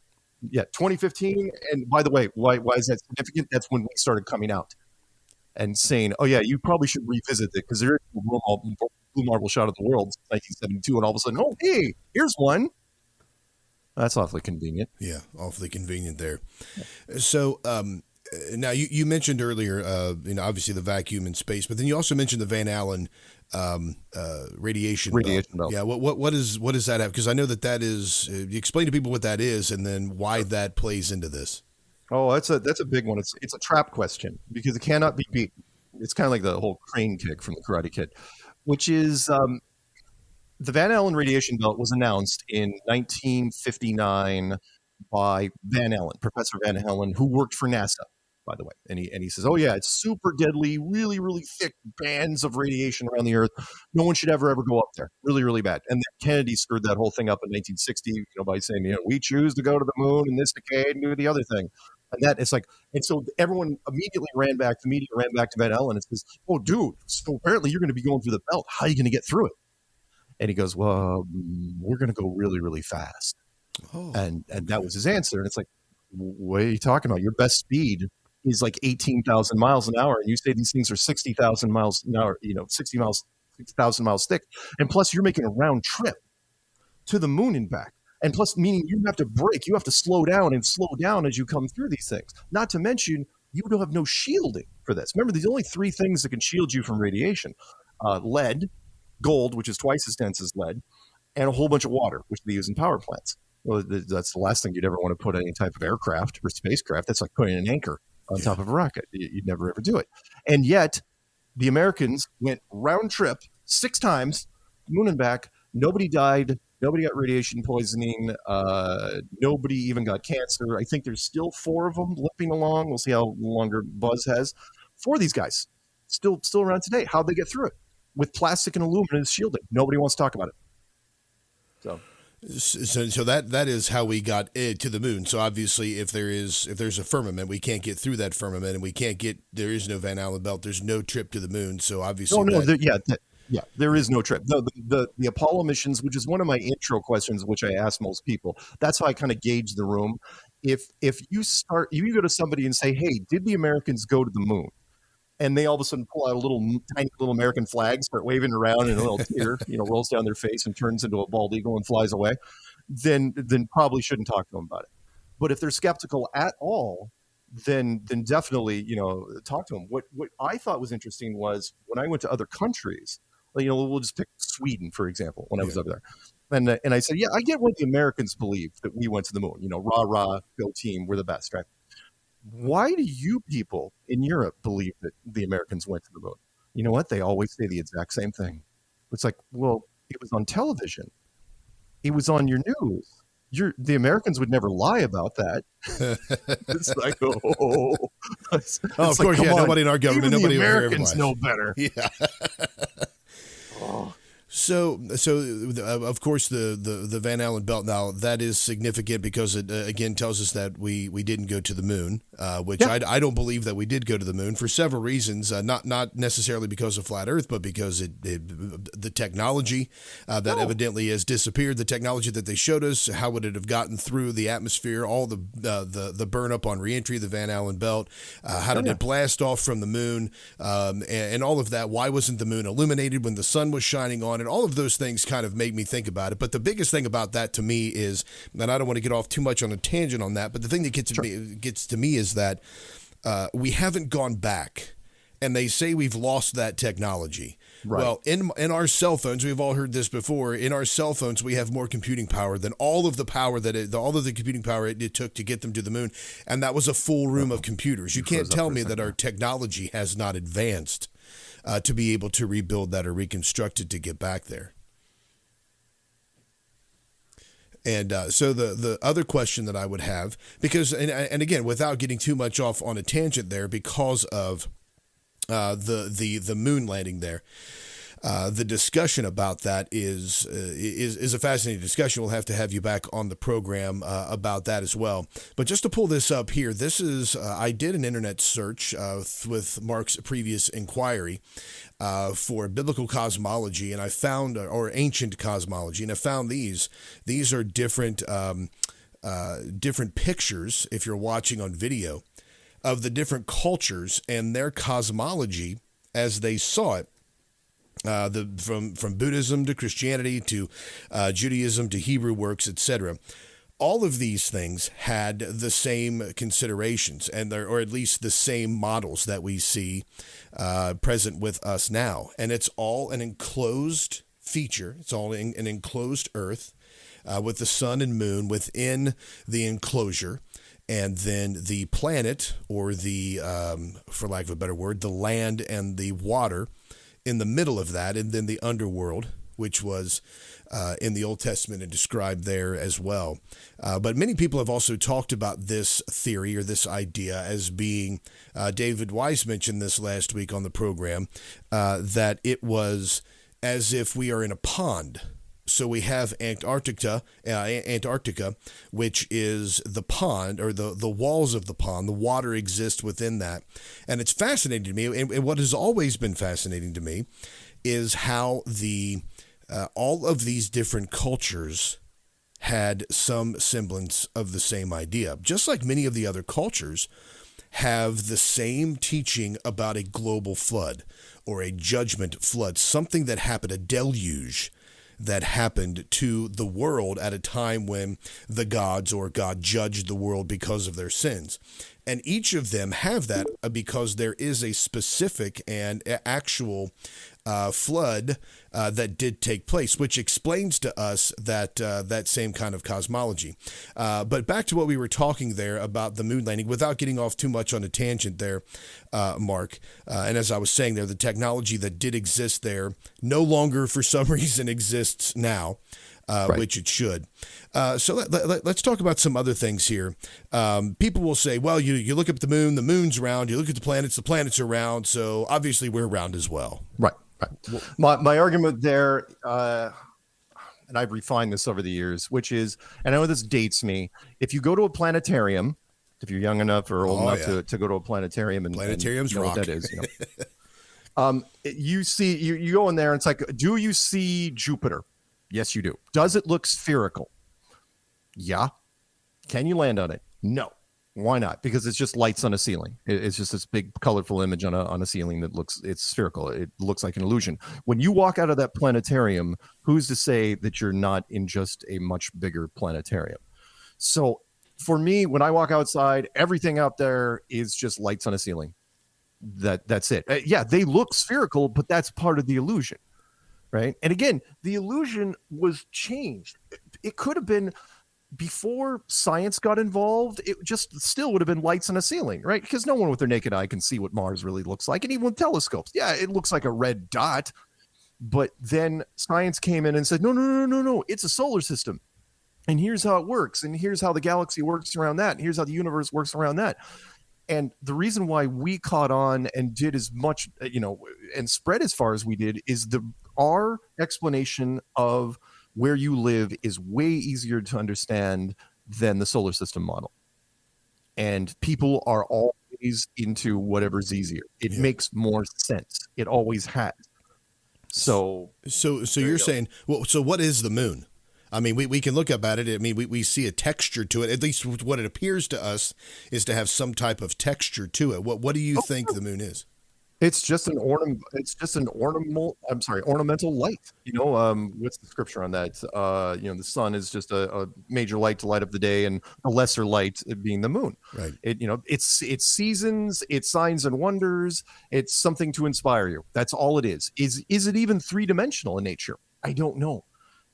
2015. And by the way, why is that significant? That's when we started coming out and saying, oh, yeah, you probably should revisit it because there is a blue marble shot of the world since 1972. And all of a sudden, oh, hey, here's one. That's awfully convenient. Yeah, awfully convenient there. So Now, you mentioned earlier, obviously the vacuum in space, but then you also mentioned the Van Allen radiation belt. Yeah, what does that have? Because I know that is. You explain to people what that is, and then why that plays into this. Oh, that's a big one. It's a trap question because it cannot be beaten. It's kind of like the whole crane kick from the Karate Kid, which is the Van Allen radiation belt was announced in 1959 by Van Allen, Professor Van Allen, who worked for NASA, by the way. And he says, oh yeah, it's super deadly, really, really thick bands of radiation around the Earth. No one should ever go up there. Really, really bad. And then Kennedy screwed that whole thing up in 1960, by saying, we choose to go to the moon in this decade and do the other thing. And that it's like, and so everyone immediately ran back. The media ran back to Van Allen and says, oh, dude, so apparently you're going to be going through the belt. How are you going to get through it? And he goes, well, we're going to go really, really fast. Oh, and that was his answer. And it's like, what are you talking about? Your best speed is like 18,000 miles an hour. And you say these things are 60,000 miles an hour, 6,000 miles thick. And plus you're making a round trip to the moon and back. And plus, meaning you have to brake, you have to slow down as you come through these things. Not to mention, you don't have no shielding for this. Remember, there's only three things that can shield you from radiation. Lead, gold, which is twice as dense as lead, and a whole bunch of water, which they use in power plants. Well, that's the last thing you'd ever want to put on any type of aircraft or spacecraft. That's like putting an anchor on top of a rocket. You'd never, ever do it. And yet, the Americans went round trip 6 times, moon and back. Nobody died. Nobody got radiation poisoning. Nobody even got cancer. I think there's still 4 of them limping along. We'll see how longer Buzz has. 4 of these guys still around today. How'd they get through it? With plastic and aluminum as shielding. Nobody wants to talk about it. So that is how we got to the moon. So obviously, if there's a firmament, we can't get through that firmament, and there is no Van Allen belt. There's no trip to the moon. So obviously, there is no trip. No, the Apollo missions, which is one of my intro questions, which I ask most people. That's how I kind of gauge the room. If you go to somebody and say, "Hey, did the Americans go to the moon?" And they all of a sudden pull out a tiny little American flag, start waving around, and a little tear, rolls down their face and turns into a bald eagle and flies away, then probably shouldn't talk to them about it. But if they're skeptical at all, then definitely, talk to them. What I thought was interesting was when I went to other countries, we'll just pick Sweden, for example, when I was over there. And I said, yeah, I get what the Americans believe that we went to the moon. Rah, rah, go team, we're the best, right? Why do you people in Europe believe that the Americans went to the moon? You know what? They always say the exact same thing. It's like, well, it was on television. It was on your news. The Americans would never lie about that. It's like, of course, nobody in our government, even nobody the Americans know better. Yeah. So of course the Van Allen belt, now that is significant because it again tells us that we didn't go to the moon, which I don't believe that we did go to the moon for several reasons, not necessarily because of flat Earth, but because the technology that evidently has disappeared, the technology that they showed us, how would it have gotten through the atmosphere, all the burn up on reentry, the Van Allen belt, how did it blast off from the moon, and all of that. Why wasn't the moon illuminated when the sun was shining on? And all of those things kind of make me think about it. But the biggest thing about that to me is, and I don't want to get off too much on a tangent on that, but the thing that gets to me is that we haven't gone back. And they say we've lost that technology. Right. Well, in our cell phones, we've all heard this before. In our cell phones, we have more computing power than all of the computing power it took to get them to the moon, and that was a full room of computers. You can't tell me that our technology has not advanced to be able to rebuild that or reconstruct it to get back there. And so the other question that I would have, because and again, without getting too much off on a tangent there, because of the moon landing there. The discussion about that is a fascinating discussion. We'll have to have you back on the program about that as well. But just to pull this up here, this is I did an internet search with Mark's previous inquiry for biblical cosmology, and I found, or ancient cosmology, and I found these. These are different pictures, if you're watching on video, of the different cultures and their cosmology as they saw it. From Buddhism to Christianity to Judaism to Hebrew works, etc. all of these things had the same considerations, or at least the same models that we see present with us now. And it's all an enclosed feature. It's all an enclosed Earth with the sun and moon within the enclosure. And then the planet, or the, for lack of a better word, the land and the water in the middle of that, and then the underworld, which was in the Old Testament and described there as well. But many people have also talked about this theory or this idea as being, David Weiss mentioned this last week on the program, that it was as if we are in a pond. So we have Antarctica, which is the pond, or the walls of the pond. The water exists within that. And it's fascinating to me. And what has always been fascinating to me is how all of these different cultures had some semblance of the same idea. Just like many of the other cultures have the same teaching about a global flood or a judgment flood, something that happened, a deluge that happened to the world at a time when the gods or God judged the world because of their sins. And each of them have that because there is a specific and actual flood that did take place, which explains to us that same kind of cosmology. But back to what we were talking there about the moon landing, without getting off too much on a tangent there, Mark. And as I was saying there, the technology that did exist there no longer, for some reason, exists now. Right. Which it should. So let's talk about some other things here. People will say, well, you look up the moon's round. You look at the planets are round. So obviously we're round as well. Right. My argument there, and I've refined this over the years, which is, and I know this dates me, if you go to a planetarium, if you're young enough or old enough to go to a planetarium, and planetariums know rock. what that is, you see, you go in there and it's like, do you see Jupiter? Yes, you do. Does it look spherical? Yeah. Can you land on it? No. Why not? Because it's just lights on a ceiling. It's just this big colorful image on a ceiling that it's spherical. It looks like an illusion. When you walk out of that planetarium, who's to say that you're not in just a much bigger planetarium? So for me, when I walk outside, everything out there is just lights on a ceiling. That's it. Yeah, they look spherical, but that's part of the illusion. Right. And again, the illusion was changed. It could have been before science got involved. It just still would have been lights on a ceiling. Right. Because no one with their naked eye can see what Mars really looks like. And even with telescopes. Yeah, it looks like a red dot. But then science came in and said, no. It's a solar system. And here's how it works. And here's how the galaxy works around that. And here's how the universe works around that. And the reason why we caught on and did as much, and spread as far as we did is our explanation of where you live is way easier to understand than the solar system model. And people are always into whatever's easier. It makes more sense. It always has. So you're saying, well, so what is the moon? I mean, we can look up at it. I mean, we see a texture to it. At least what it appears to us is to have some type of texture to it. What do you think the moon is? It's just an ornamental light. What's the scripture on that? The sun is just a major light to light up the day, and a lesser light being the moon. Right. It's seasons, it's signs and wonders. It's something to inspire you. That's all it is. Is it even 3-dimensional in nature? I don't know.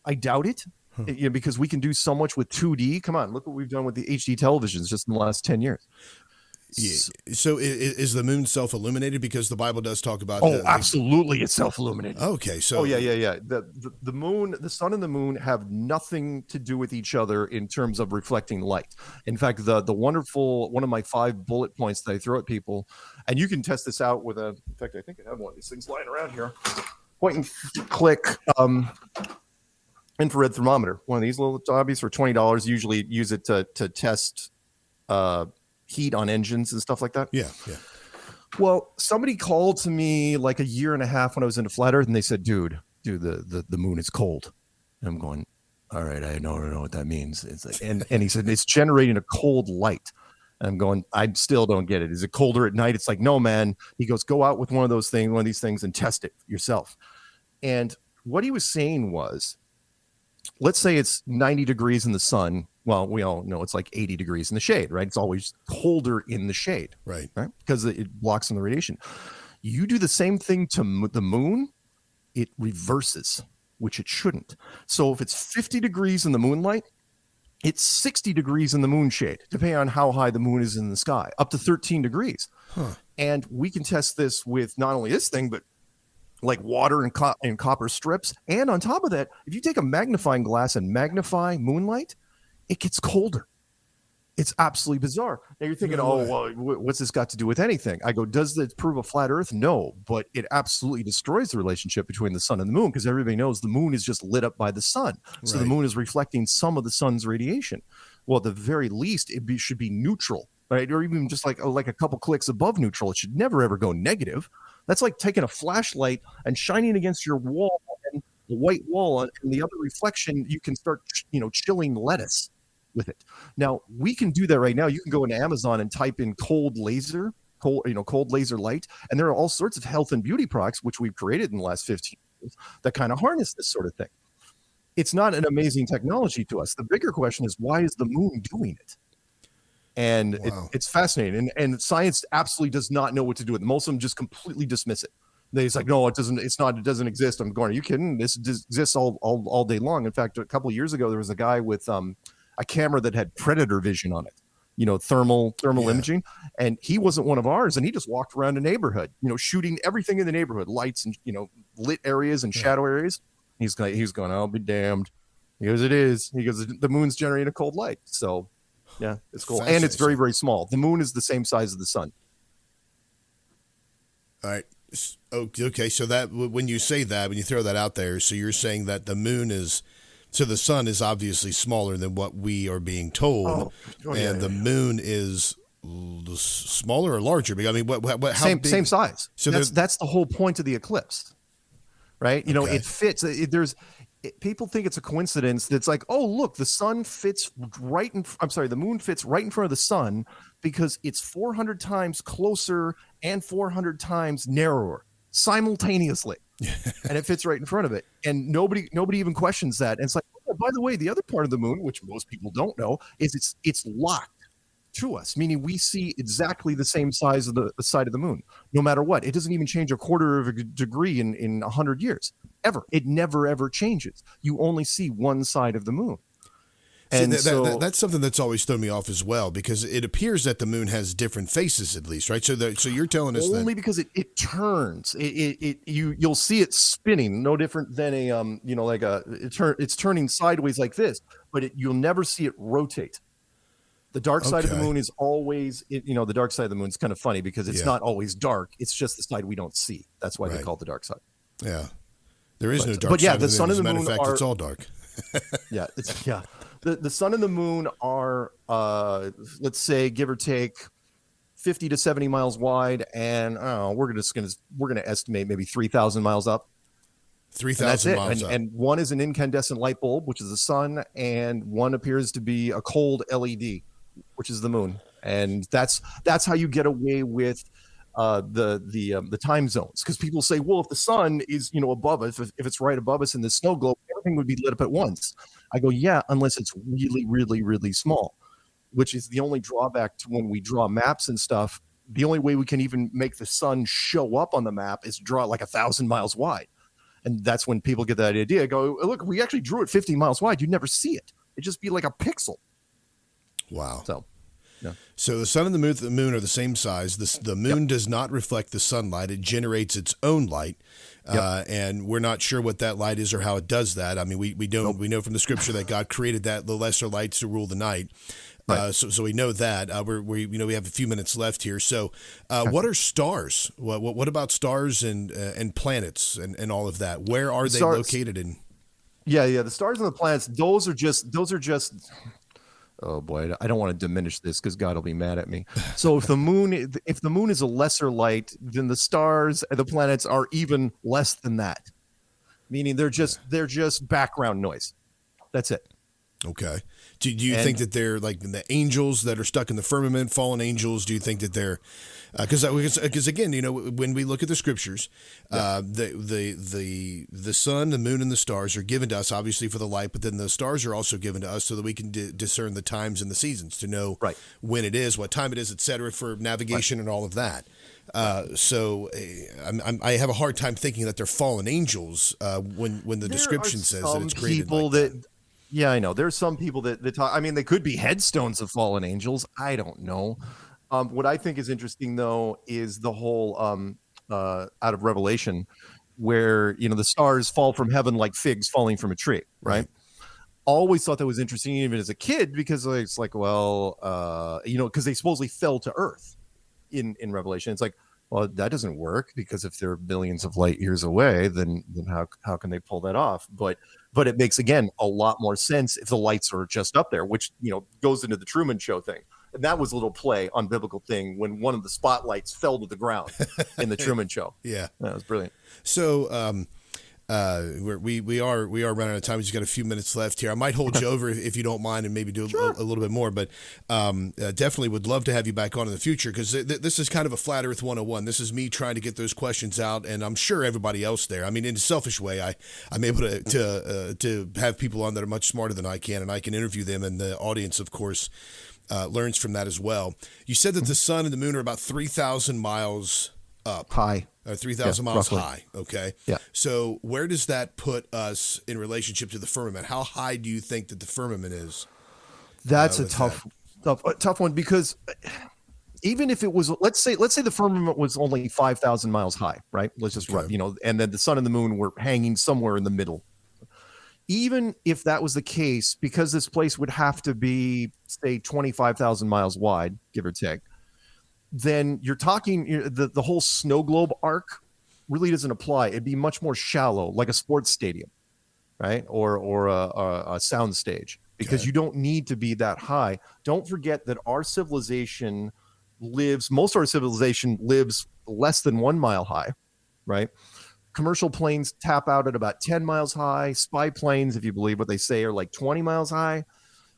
I doubt it. Because we can do so much with 2D. Come on, look what we've done with the HD televisions just in the last 10 years. Yeah. So is the moon self-illuminated? Because the Bible does talk about. Absolutely, it's self-illuminated. Okay, so. Yeah. The moon, the sun, and the moon have nothing to do with each other in terms of reflecting light. In fact, the wonderful one of my 5 bullet points that I throw at people, and you can test this out with in fact, I think I have one of these things lying around here. Point and click. Infrared thermometer, one of these little hobbies for $20. Usually use it to test heat on engines and stuff like that. Yeah. Well, somebody called to me like a year and a half when I was into flat Earth, and they said, dude, the moon is cold. And I'm going, all right, I don't know what that means. It's like, and he said, it's generating a cold light. And I'm going, I still don't get it. Is it colder at night? It's like, no, man. He goes, go out with one of these things and test it yourself. And what he was saying was, let's say it's 90 degrees in the sun. Well, we all know it's like 80 degrees in the shade, right? It's always colder in the shade, Right. Because it blocks some of the radiation. You do the same thing to the moon, it reverses, which it shouldn't. So if it's 50 degrees in the moonlight, it's 60 degrees in the moon shade, depending on how high the moon is in the sky, up to 13 degrees. And we can test this with not only this thing, but like water and copper strips. And on top of that, if you take a magnifying glass and magnify moonlight, it gets colder. It's absolutely bizarre. Now you're thinking, well, what's this got to do with anything? I go, does it prove a flat Earth? No, but it absolutely destroys the relationship between the sun and the moon, because everybody knows the moon is just lit up by the sun. So the moon is reflecting some of the sun's radiation. Well, at the very least, should be neutral, right? Or even just like a couple clicks above neutral. It should never, ever go negative. That's like taking a flashlight and shining against your wall, and the white wall, and the other reflection, you can start, chilling lettuce with it. Now we can do that right now. You can go into Amazon and type in cold laser light, and there are all sorts of health and beauty products which we've created in the last 15 years that kind of harness this sort of thing. It's not an amazing technology to us. The bigger question is, why is the moon doing it? And it's fascinating, and science absolutely does not know what to do with it. Most of them just completely dismiss it. They're like, no, it doesn't. It's not. It doesn't exist. I'm going, are you kidding? This exists all day long. In fact, a couple of years ago, there was a guy with a camera that had predator vision on it, thermal imaging. And he wasn't one of ours. And he just walked around the neighborhood, shooting everything in the neighborhood, lights and, lit areas and shadow areas. He's going, I'll be damned. He goes, it is. He goes, the moon's generating a cold light. So yeah, it's cool. And it's very, very small. The moon is the same size as the sun. All right. Okay. So that when you say that, when you throw that out there, so you're saying that the moon is, so the sun is obviously smaller than what we are being told, and the moon is smaller or larger? I mean, how big? Same size. So that's the whole point of the eclipse, right? It fits. People think it's a coincidence. That's like, oh, look, the moon fits right in front of the sun because it's 400 times closer and 400 times narrower simultaneously. And it fits right in front of it, and nobody even questions that. And it's like, oh, by the way, the other part of the moon, which most people don't know, is it's locked to us, meaning we see exactly the same size of the side of the moon, no matter what. It doesn't even change a quarter of a degree in 100 years, ever. It never ever changes. You only see one side of the moon. And that's something that's always thrown me off as well, because it appears that the moon has different faces, at least, right? So you're telling us only because it turns. You'll see it spinning, no different than it's turning sideways like this, but you'll never see it rotate. The dark side of the moon is always, the dark side of the moon is kind of funny because it's not always dark. It's just the side we don't see. That's why they call it the dark side. Yeah, there is no dark side. But the sun and the moon it's all dark. The sun and the moon are, let's say, give or take, 50 to 70 miles wide, and we're gonna estimate maybe 3,000 miles up. 3,000 miles up. And one is an incandescent light bulb, which is the sun, and one appears to be a cold LED, which is the moon. And that's how you get away with the time zones, because people say, well, if the sun is above us, if it's right above us in the snow globe, everything would be lit up at once. I go, yeah, unless it's really, really, really small, which is the only drawback to when we draw maps and stuff. The only way we can even make the sun show up on the map is draw it like 1,000 miles wide. And that's when people get that idea. Go, look, we actually drew it 50 miles wide. You'd never see it. It'd just be like a pixel. Wow. So. Yeah. So the sun and the moon are the same size. The moon does not reflect the sunlight. It generates its own light. And we're not sure what that light is or how it does that. I mean, we don't. We know from the scripture that God created the lesser lights to rule the night. Right. So we know that. We have a few minutes left here. So what are stars? What about stars and planets and all of that? Where are they located in? Yeah. The stars and the planets. Those are just. Oh boy, I don't want to diminish this because God will be mad at me. So if the moon is a lesser light, then the stars and the planets are even less than that. Meaning they're just background noise. That's it. Okay. Do you think that they're like the angels that are stuck in the firmament, fallen angels? Do you think that they're because again, when we look at the scriptures, the sun, the moon, and the stars are given to us obviously for the light, but then the stars are also given to us so that we can discern the times and the seasons to know when it is, what time it is, etc., for navigation and all of that. So I have a hard time thinking that they're fallen angels when the description says that it's created like that. Yeah, I know. There's some people that talk. I mean, they could be headstones of fallen angels. I don't know. What I think is interesting, though, is the whole out of Revelation, where the stars fall from heaven like figs falling from a tree, right? Always thought that was interesting, even as a kid, because it's like, well, because they supposedly fell to earth in Revelation. It's like, well, that doesn't work, because if they're billions of light years away, then how can they pull that off? But it makes, again, a lot more sense if the lights are just up there, which goes into the Truman Show thing. And that was a little play on biblical thing when one of the spotlights fell to the ground in the Truman Show. Yeah, that was brilliant. So we are running out of time. We just got a few minutes left here. I might hold you over if you don't mind, and maybe do a little bit more. But definitely would love to have you back on in the future, because this is kind of a flat Earth 101. This is me trying to get those questions out, and I'm sure everybody else there. I mean, in a selfish way, I'm able to have people on that are much smarter than I can, and I can interview them, and the audience, of course, learns from that as well. You said that the sun and the moon are about 3,000 miles up. High. 3,000 miles roughly. high. Okay. Yeah. So where does that put us in relationship to the firmament? How high do you think that the firmament is? That's a tough one, because even if it was, let's say the firmament was only 5,000 miles high, right? Let's just run, and then the sun and the moon were hanging somewhere in the middle. Even if that was the case, because this place would have to be, say, 25,000 miles wide, give or take, then you're talking the whole snow globe arc really doesn't apply. It'd be much more shallow, like a sports stadium, right? Or a sound stage, because you don't need to be that high. Don't forget that most of our civilization lives less than 1 mile high, right? Commercial planes tap out at about 10 miles high. Spy planes, if you believe what they say, are like 20 miles high.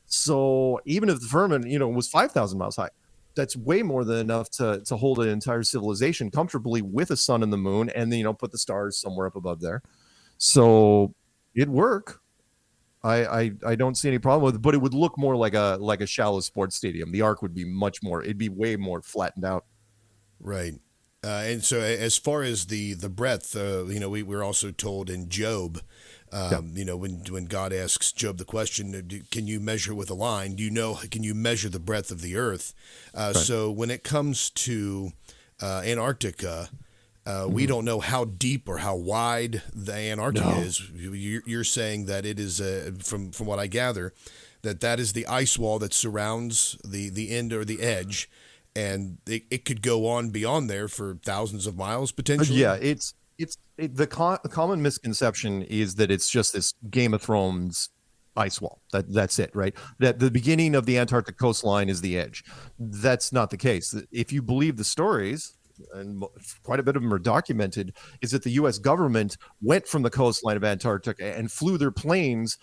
So even if the firmament, was 5,000 miles high, that's way more than enough to hold an entire civilization comfortably with a sun and the moon, and then put the stars somewhere up above there. So it'd work. I don't see any problem with it, but it would look more like a shallow sports stadium. The arc would be it'd be way more flattened out. Right. And so as far as the breadth, we're also told in Job, when God asks Job the question, can you measure with a line? Can you measure the breadth of the earth? Right. So when it comes to Antarctica, we don't know how deep or how wide the Antarctica is. You're saying that it is, from what I gather, that is the ice wall that surrounds the end or the edge. And it could go on beyond there for thousands of miles potentially. Yeah, the common misconception is that it's just this Game of Thrones ice wall. That's it, right? That the beginning of the Antarctic coastline is the edge. That's not the case. If you believe the stories, and quite a bit of them are documented, is that the U.S. government went from the coastline of Antarctica and flew their planes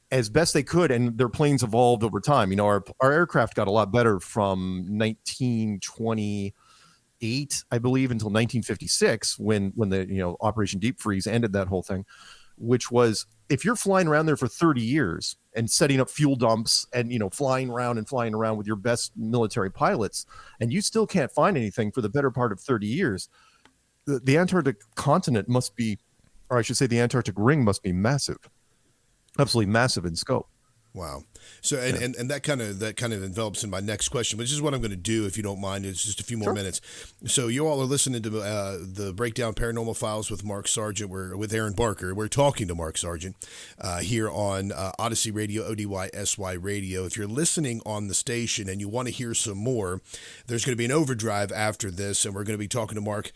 as best they could, and their planes evolved over time. Our aircraft got a lot better from 1928, I believe, until 1956, when the Operation Deep Freeze ended that whole thing, which was, if you're flying around there for 30 years and setting up fuel dumps and flying around with your best military pilots, and you still can't find anything for the better part of 30 years, the Antarctic continent must be, or I should say the Antarctic ring must be massive. Absolutely massive in scope. Wow. So and that kind of envelops in my next question, which is what I'm going to do, if you don't mind. It's just a few more minutes. So you all are listening to the Breakdown Paranormal Files with Mark Sargent. We're with Aaron Barker. We're talking to Mark Sargent here on Odyssey Radio, ODYSY Radio. If you're listening on the station and you want to hear some more, there's going to be an overdrive after this, and we're going to be talking to Mark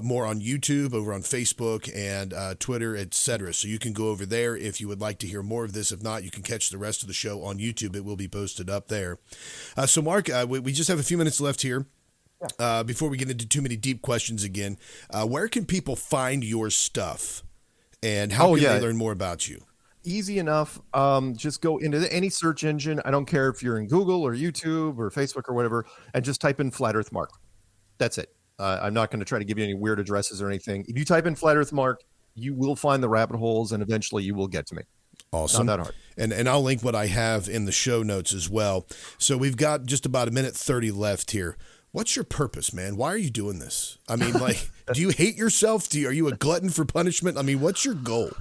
more on YouTube, over on Facebook and Twitter, etc. So you can go over there if you would like to hear more of this. If not, you can catch the rest of the show on YouTube. It will be posted up there. So Mark, we just have a few minutes left here before we get into too many deep questions again. Where can people find your stuff, and how can they learn more about you? Easy enough. Just go into any search engine. I don't care if you're in Google or YouTube or Facebook or whatever, and just type in Flat Earth Mark. That's it. I'm not going to try to give you any weird addresses or anything. If you type in Flat Earth Mark, you will find the rabbit holes, and eventually you will get to me. Awesome. Not that hard. And I'll link what I have in the show notes as well. So we've got just about 1:30 left here. What's your purpose, man? Why are you doing this? I mean, like, do you hate yourself? Are you a glutton for punishment? I mean, what's your goal?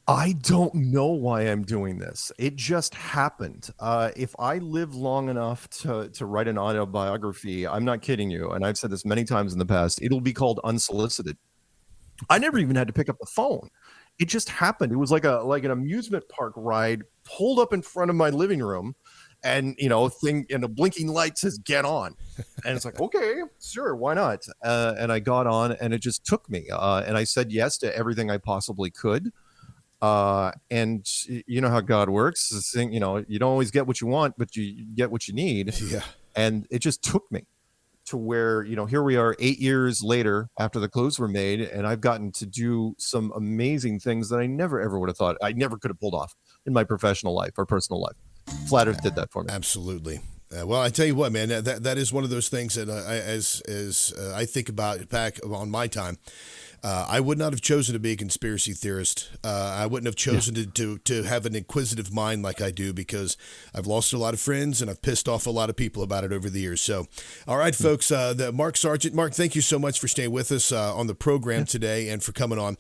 I don't know why I'm doing this. It just happened. If I live long enough to write an autobiography, I'm not kidding you, and I've said this many times in the past, it'll be called Unsolicited. I never even had to pick up the phone. It just happened. It was like an amusement park ride pulled up in front of my living room, and a blinking light says "Get on," and it's like, okay, sure, why not? And I got on, and it just took me, and I said yes to everything I possibly could. And you know how God works. This thing, you don't always get what you want, but you get what you need. Yeah. And it just took me to where, here we are 8 years later after the clues were made, and I've gotten to do some amazing things that I never ever would have thought I never could have pulled off in my professional life or personal life. Flat Earth did that for me. Absolutely. Well, I tell you what, man, that is one of those things that as I think about back on my time, I would not have chosen to be a conspiracy theorist. I wouldn't have chosen to have an inquisitive mind like I do, because I've lost a lot of friends and I've pissed off a lot of people about it over the years. So, all right, folks, Mark Sargent. Mark, thank you so much for staying with us on the program today and for coming on.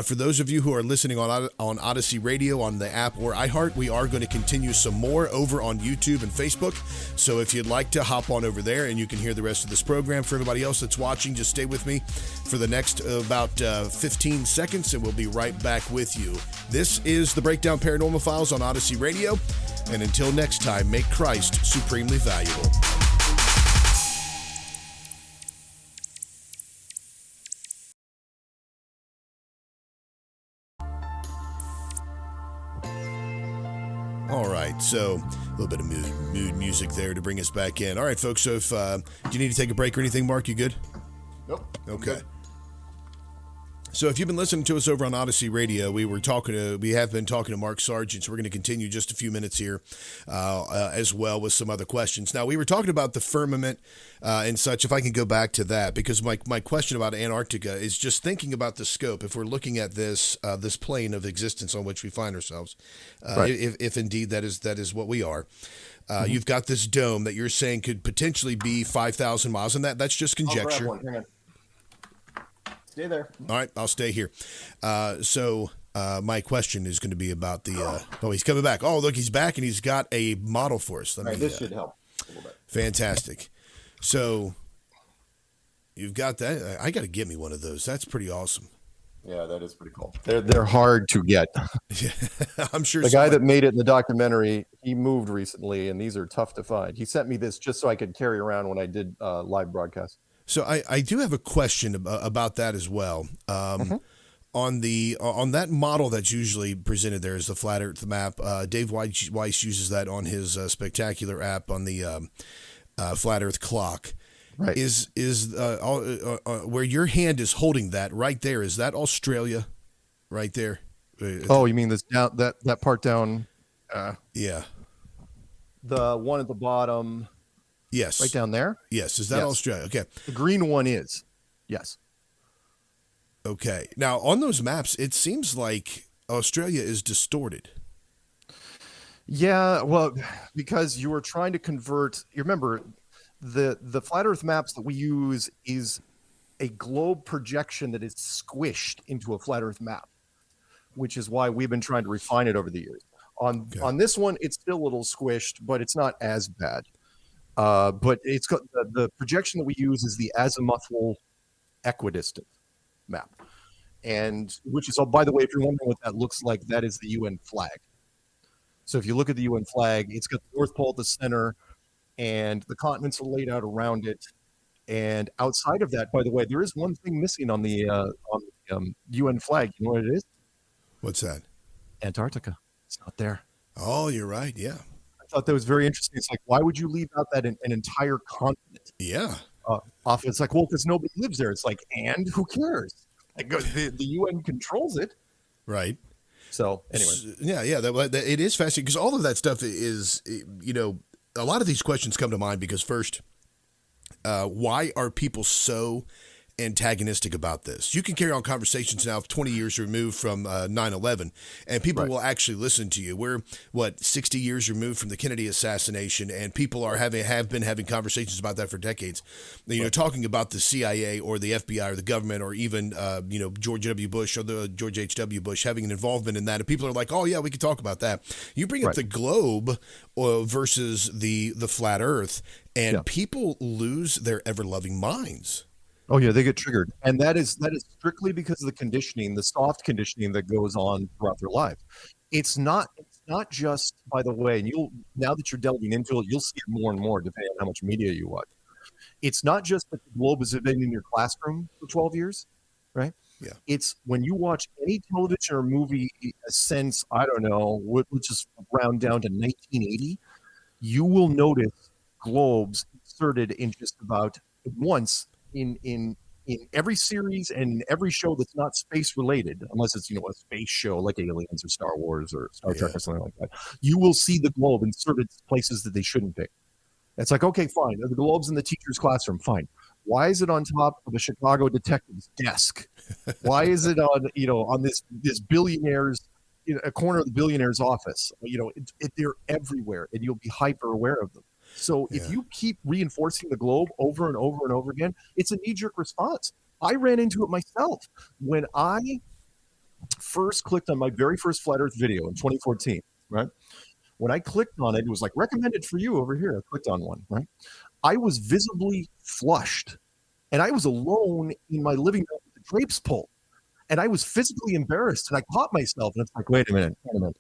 For those of you who are listening on Odyssey Radio, on the app, or iHeart, we are going to continue some more over on YouTube and Facebook. So if you'd like to hop on over there and you can hear the rest of this program. For everybody else that's watching, just stay with me for the next about 15 seconds, and we'll be right back with you. This is the Breakdown Paranormal Files on Odyssey Radio, and until next time, make Christ supremely valuable. All right, so a little bit of mood music there to bring us back in. All right, folks, so if do you need to take a break or anything, Mark? You good? Nope. Okay. So if you've been listening to us over on Odyssey Radio, we have been talking to Mark Sargent, so we're going to continue just a few minutes here as well with some other questions. Now, we were talking about the firmament and such, if I can go back to that, because my question about Antarctica is just thinking about the scope. If we're looking at this plane of existence on which we find ourselves, right. if indeed that is what we are, you've got this dome that you're saying could potentially be 5,000 miles, and that's just conjecture. I'll grab one. Hang on. Stay there. All right, I'll stay here. So my question is going to be about the. He's coming back. Oh, look, he's back, and he's got a model for us. This should help a little bit. Fantastic. So you've got that. I got to get me one of those. That's pretty awesome. Yeah, that is pretty cool. They're hard to get. Yeah, I'm sure. The guy that made it in the documentary, he moved recently, and these are tough to find. He sent me this just so I could carry around when I did live broadcast. So I do have a question about that as well. On that model that's usually presented there is the flat Earth map. Dave Weiss uses that on his spectacular app on the flat Earth clock. Right. Is where your hand is holding that right there? Is that Australia, right there? Oh, you mean this down that part down? Yeah. The one at the bottom. Yes. Right down there? Yes. Is that Australia? Okay. The green one is. Yes. Okay. Now, on those maps, it seems like Australia is distorted. Yeah, well, because you were trying to convert, you remember, the flat Earth maps that we use is a globe projection that is squished into a flat Earth map, which is why we've been trying to refine it over the years. On this one, it's still a little squished, but it's not as bad. But it's got the projection that we use is the azimuthal equidistant map, and which is, by the way, if you're wondering what that looks like, that is the UN flag. So if you look at the UN flag, it's got the North Pole at the center, and the continents are laid out around it. And outside of that, by the way, there is one thing missing on the UN flag. You know what it is? What's that? Antarctica. It's not there. Oh, you're right. Yeah. I thought that was very interesting. It's like, why would you leave out that an entire continent? Yeah. Often it's like, well, because nobody lives there. It's like, and who cares? Like, the UN controls it. Right. So anyway, it is fascinating because all of that stuff is, a lot of these questions come to mind because first, why are people so antagonistic about this? You can carry on conversations now 20 years removed from 9/11 and people will actually listen to you. We're 60 years removed from the Kennedy assassination and people have been having conversations about that for decades. Talking about the CIA or the FBI or the government or even George W. Bush or the George H.W. Bush having an involvement in that, and people are like, oh yeah, we could talk about that. You bring up the globe versus the flat earth and people lose their ever-loving minds. Oh yeah, they get triggered, and that is strictly because of the conditioning, the soft conditioning that goes on throughout their life. It's not just, by the way, and now that you're delving into it, you'll see it more and more depending on how much media you watch. It's not just that the globe has been in your classroom for 12 years, right? Yeah. It's when you watch any television or movie since, I don't know, we'll just round down to 1980, you will notice globes inserted in just about once in every series and every show that's not space related, unless it's, a space show like Aliens or Star Wars or Star Trek or something like that, you will see the globe inserted places that they shouldn't be. It's like, okay, fine. The globe's in the teacher's classroom. Fine. Why is it on top of a Chicago detective's desk? Why is it on this billionaire's, a corner of the billionaire's office? They're everywhere and you'll be hyper aware of them. So if you keep reinforcing the globe over and over and over again, it's a knee-jerk response. I ran into it myself when I first clicked on my very first Flat Earth video in 2014, right? When I clicked on it, it was like recommended for you over here. I clicked on one, right? I was visibly flushed and I was alone in my living room with the drapes pulled. And I was physically embarrassed and I caught myself and it's like, wait a minute.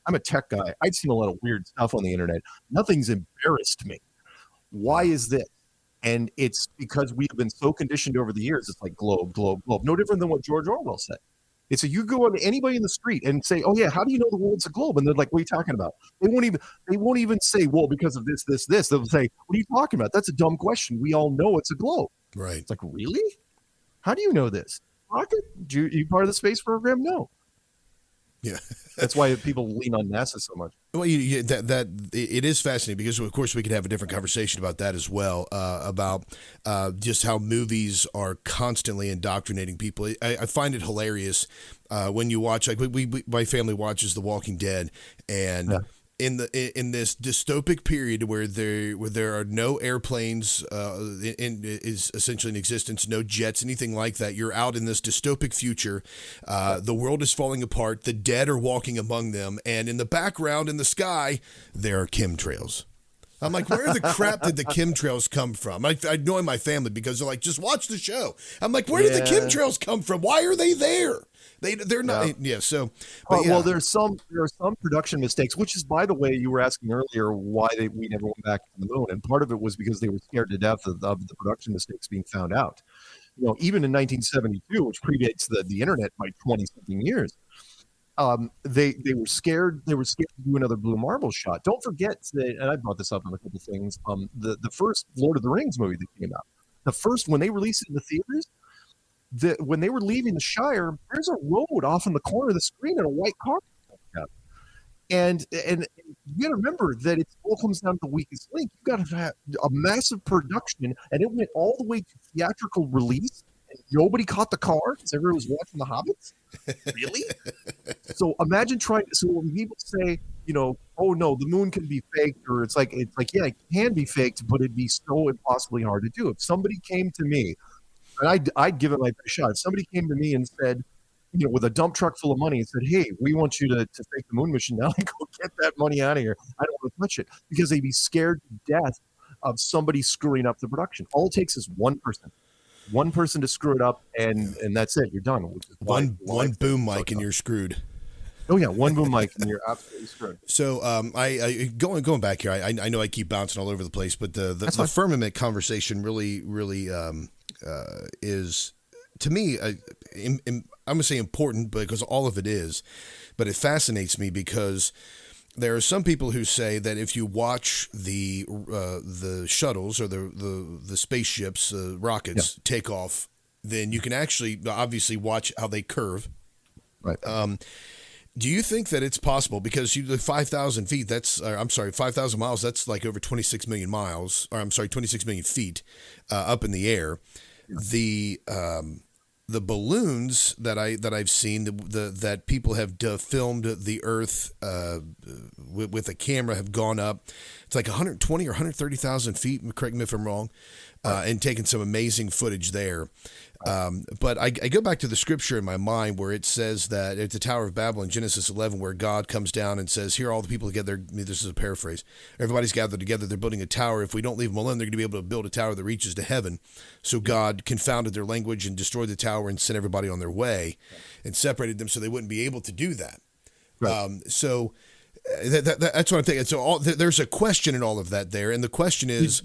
I'm a tech guy. I've seen a lot of weird stuff on the internet. Nothing's embarrassed me. Why is this? And it's because we've been so conditioned over the years. It's like globe, globe, globe. No different than what George Orwell said. It's a, you go on to anybody in the street and say, oh yeah, how do you know the world's a globe? And they're like, what are you talking about? They won't even say, well, because of this. They'll say, what are you talking about? That's a dumb question. We all know it's a globe. Right. It's like, really? How do you know this? Rocket? You part of the space program? No. Yeah. That's why people lean on NASA so much. Well, it is fascinating because, of course, we could have a different conversation about that as well, about just how movies are constantly indoctrinating people. I find it hilarious when you watch, like my family watches The Walking Dead, and in this dystopic period where there are no airplanes is essentially in existence, no jets, anything like that. You're out in this dystopic future. The world is falling apart. The dead are walking among them, and in the background, in the sky, there are chemtrails. I'm like, where the crap did the chemtrails come from? I know in my family because they're like, just watch the show. I'm like, where did the chemtrails come from? Why are they there? They're not. Yeah. So, well, there are some production mistakes, which is, by the way, you were asking earlier why we never went back to the moon, and part of it was because they were scared to death of the production mistakes being found out. Even in 1972, which predates the internet by 20-something years. They were scared. They were scared to do another Blue Marble shot. Don't forget that, and I brought this up in a couple of things. The first Lord of the Rings movie that came out, the first when they released it in the theaters, when they were leaving the Shire, there's a road off in the corner of the screen and a white car. And you got to remember that it all comes down to the weakest link. You got to have a massive production, and it went all the way to theatrical release. Nobody caught the car because everyone was watching The Hobbits. Really? So imagine trying. So when people say, oh no, the moon can be faked, or it's like, yeah, it can be faked, but it'd be so impossibly hard to do. If somebody came to me, and I'd give it my best shot. If somebody came to me and said, with a dump truck full of money and said, hey, we want you to fake the moon mission now, and go get that money out of here. I don't want to touch it, because they'd be scared to death of somebody screwing up the production. All it takes is one person to screw it up, and that's it. You're done. One boom mic and you're screwed. Oh yeah, one boom mic and you're absolutely screwed. So I going back here. I know I keep bouncing all over the place, but the firmament conversation really is, to me, I'm gonna say important because all of it is, but it fascinates me because there are some people who say that if you watch the shuttles or the spaceships, rockets take off, then you can actually obviously watch how they curve. Right. Do you think that it's possible, because you 5,000 feet, 5,000 miles, that's like over 26 million miles, or 26 million feet up in the air. The balloons that I've seen, that people have filmed the Earth with a camera, have gone up. It's like 120 or 130,000 feet. Correct me if I'm wrong, and taken some amazing footage there. But I go back to the scripture in my mind where it says that at the Tower of Babel in Genesis 11, where God comes down and says, "Here are all the people together." This is a paraphrase. Everybody's gathered together. They're building a tower. If we don't leave them alone, they're going to be able to build a tower that reaches to heaven. So God confounded their language and destroyed the tower and sent everybody on their way and separated them so they wouldn't be able to do that. Right. That's what I'm thinking. So there's a question in all of that there. And the question is,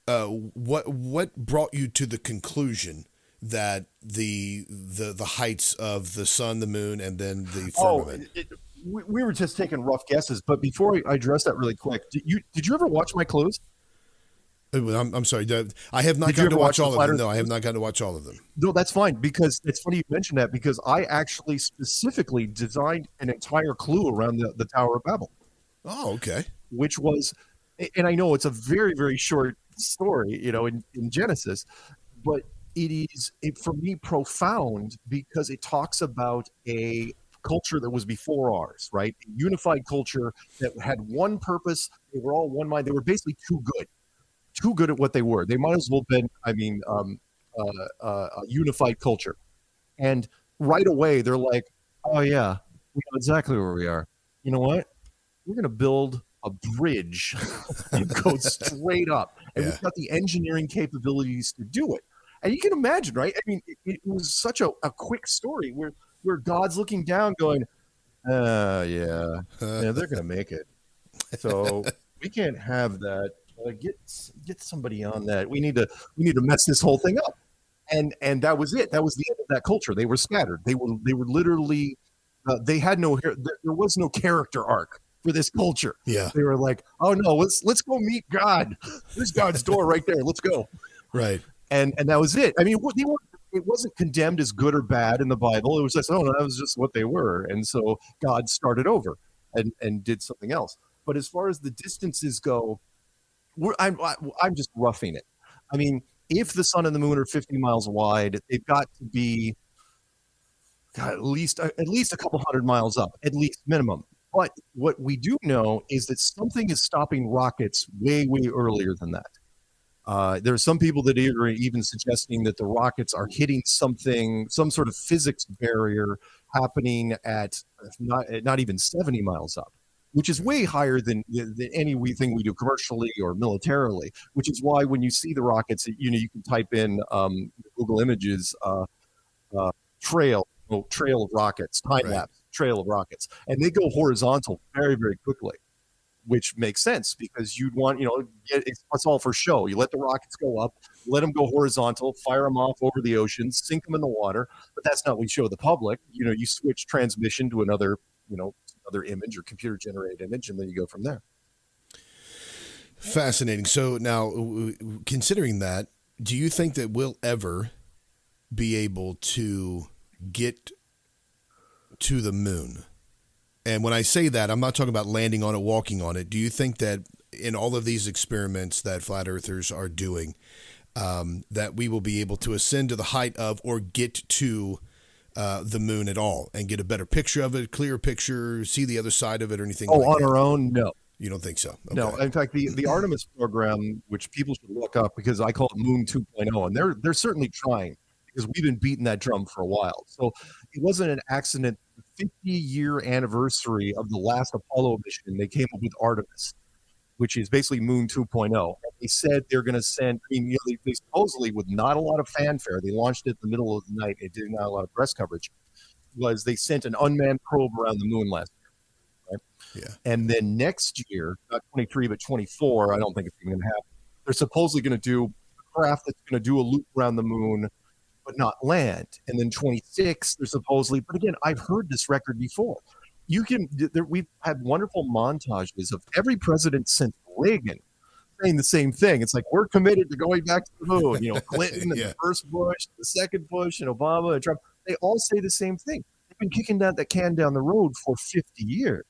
what brought you to the conclusion that the heights of the sun, the moon, and then the firmament? We were just taking rough guesses, but before I address that really quick, did you ever watch my clues? I'm sorry, I have not gotten to watch all of them. No, I have not gotten to watch all of them. No, that's fine, because it's funny you mentioned that, because I actually specifically designed an entire clue around the Tower of Babel. Oh, okay. Which was, and I know it's a very, very short story, in Genesis, but it is, for me, profound, because it talks about a culture that was before ours, right? A unified culture that had one purpose. They were all one mind. They were basically too good at what they were. They might as well have been, a unified culture. And right away, they're like, oh, yeah, we know exactly where we are. You know what? We're going to build a bridge and go straight up. And we've got the engineering capabilities to do it. And you can imagine, right? I mean, it was such a quick story where God's looking down going, they're going to make it. So we can't have that. Get somebody on that. We need to mess this whole thing up. And that was it. That was the end of that culture. They were scattered. They were literally, they had there was no character arc for this culture. Yeah. They were like, oh no, let's go meet God. There's God's door right there. Let's go. Right. And that was it. I mean, it wasn't condemned as good or bad in the Bible. It was just, oh no, that was just what they were. And so God started over and did something else. But as far as the distances go, I'm just roughing it. I mean, if the sun and the moon are 50 miles wide, they've got to be at least a couple hundred miles up, at least minimum. But what we do know is that something is stopping rockets way, way earlier than that. There are some people that are even suggesting that the rockets are hitting some sort of physics barrier happening at not even 70 miles up, which is way higher than anything we do commercially or militarily, which is why when you see the rockets, you can type in Google Images trail of rockets, time-lapse trail of rockets, and they go horizontal very, very quickly, which makes sense because you'd want, it's all for show. You let the rockets go up, let them go horizontal, fire them off over the ocean, sink them in the water, but that's not what we show the public. You switch transmission to another image or computer generated image, and then you go from there. Fascinating. So now, considering that, do you think that we'll ever be able to get to the moon? And when I say that, I'm not talking about landing on it, walking on it. Do you think that in all of these experiments that flat earthers are doing, that we will be able to ascend to the height of or get to the moon at all and get a better picture of it, clearer picture, see the other side of it or anything like that? On our own? No. You don't think so? Okay. No. In fact, the Artemis program, which people should look up because I call it Moon 2.0, and they're certainly trying because we've been beating that drum for a while. So it wasn't an accident. The 50-year anniversary of the last Apollo mission, they came up with Artemis, which is basically Moon 2.0. They said they're going to send, they supposedly, with not a lot of fanfare, they launched it in the middle of the night. It did not a lot of press coverage. Was they sent an unmanned probe around the moon last year. Right? Yeah. And then next year, not 23, but 24, I don't think it's even going to happen. They're supposedly going to do a craft that's going to do a loop around the moon, but not land. And then 26, they're supposedly, but again, I've heard this record before. We've had wonderful montages of every president since Reagan saying the same thing. It's like, we're committed to going back to the moon. Clinton and the first Bush, the second Bush, and Obama and Trump, they all say the same thing. They've been kicking that can down the road for 50 years.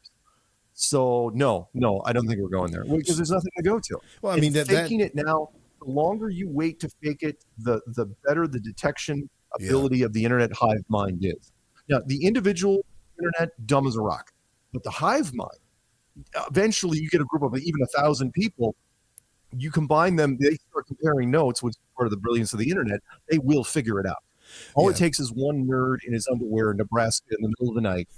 So no, I don't think we're going there because there's nothing to go to. Well, I mean, faking it now, the longer you wait to fake it, the better the detection ability of the internet hive mind is. Now, the individual internet, dumb as a rock, but the hive mind, eventually you get a group of even 1,000 people, you combine them, they start comparing notes, which is part of the brilliance of the internet, they will figure it out. All it takes is one nerd in his underwear in Nebraska in the middle of the night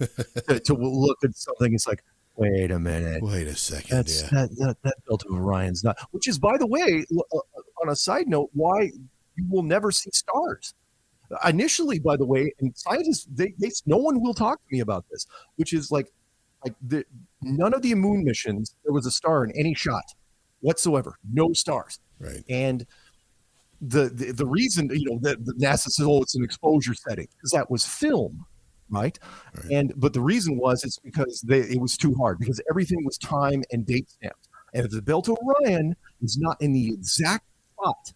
to look at something. It's like, wait a minute. Wait a second. That belt of Orion's not, which is, by the way, on a side note, why you will never see stars. Initially, by the way, and scientists, no one will talk to me about this, which is none of the moon missions, there was a star in any shot whatsoever. No stars. Right. And the reason, that NASA says, it's an exposure setting, because that was film, right? But the reason it's because it was too hard, because everything was time and date stamped. And if the belt of Orion is not in the exact spot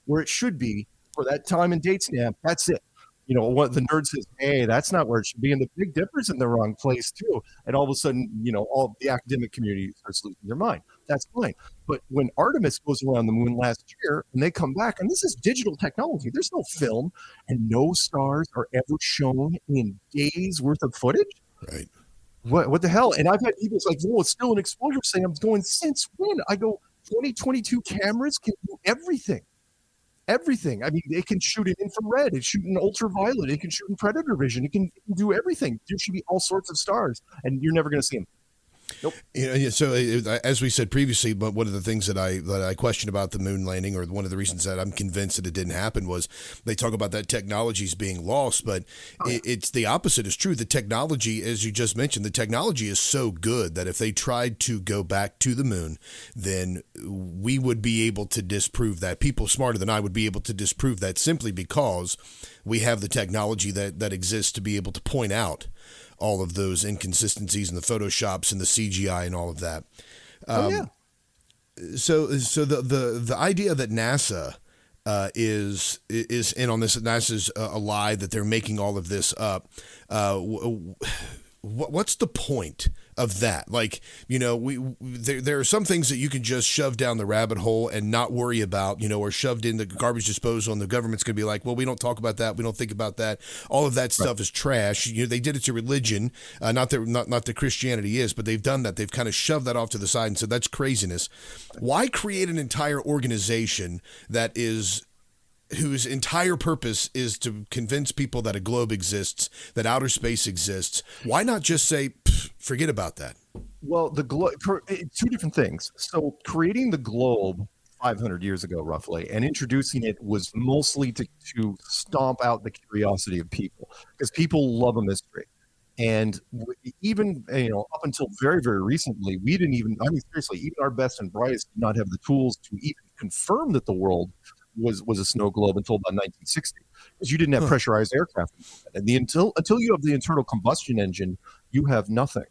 where it should be for that time and date stamp, that's it. What the nerd says, hey, that's not where it should be. And the Big Dipper's in the wrong place too. And all of a sudden, all the academic community starts losing their mind. That's fine. But when Artemis goes around the moon last year and they come back, and this is digital technology, there's no film and no stars are ever shown in days worth of footage. Right. What the hell? And I've had people like, it's still an exposure saying, I'm going, since when? I go, 2022 cameras can do everything. Everything. I mean, it can shoot in infrared, it shoot in ultraviolet, it can shoot in predator vision, it can do everything. There should be all sorts of stars, and you're never going to see them. Nope. So as we said previously, but one of the things that I questioned about the moon landing, or one of the reasons that I'm convinced that it didn't happen, was they talk about that technology is being lost, but it's the opposite is true. The technology, as you just mentioned, the technology is so good that if they tried to go back to the moon, then we would be able to disprove that. People smarter than I would be able to disprove that, simply because we have the technology that exists to be able to point out all of those inconsistencies and the Photoshops and the CGI and all of that. So the idea that NASA is in on this, NASA's a lie, that they're making all of this up. What's the point of that? There are some things that you can just shove down the rabbit hole and not worry about, or shoved in the garbage disposal, and the government's going to be like, well, we don't talk about that. We don't think about that. All of that stuff is trash. They did it to religion, not that Christianity is, but they've done that. They've kind of shoved that off to the side and said, that's craziness. Why create an entire organization whose entire purpose is to convince people that a globe exists, that outer space exists? Why not just say, forget about that? Well, the globe, two different things. So creating the globe 500 years ago, roughly, and introducing it was mostly to stomp out the curiosity of people, because people love a mystery. And even, up until very, very recently, we didn't even, seriously, even our best and brightest did not have the tools to even confirm that the world was a snow globe until about 1960, because you didn't have pressurized aircraft. And until you have the internal combustion engine, you have nothing.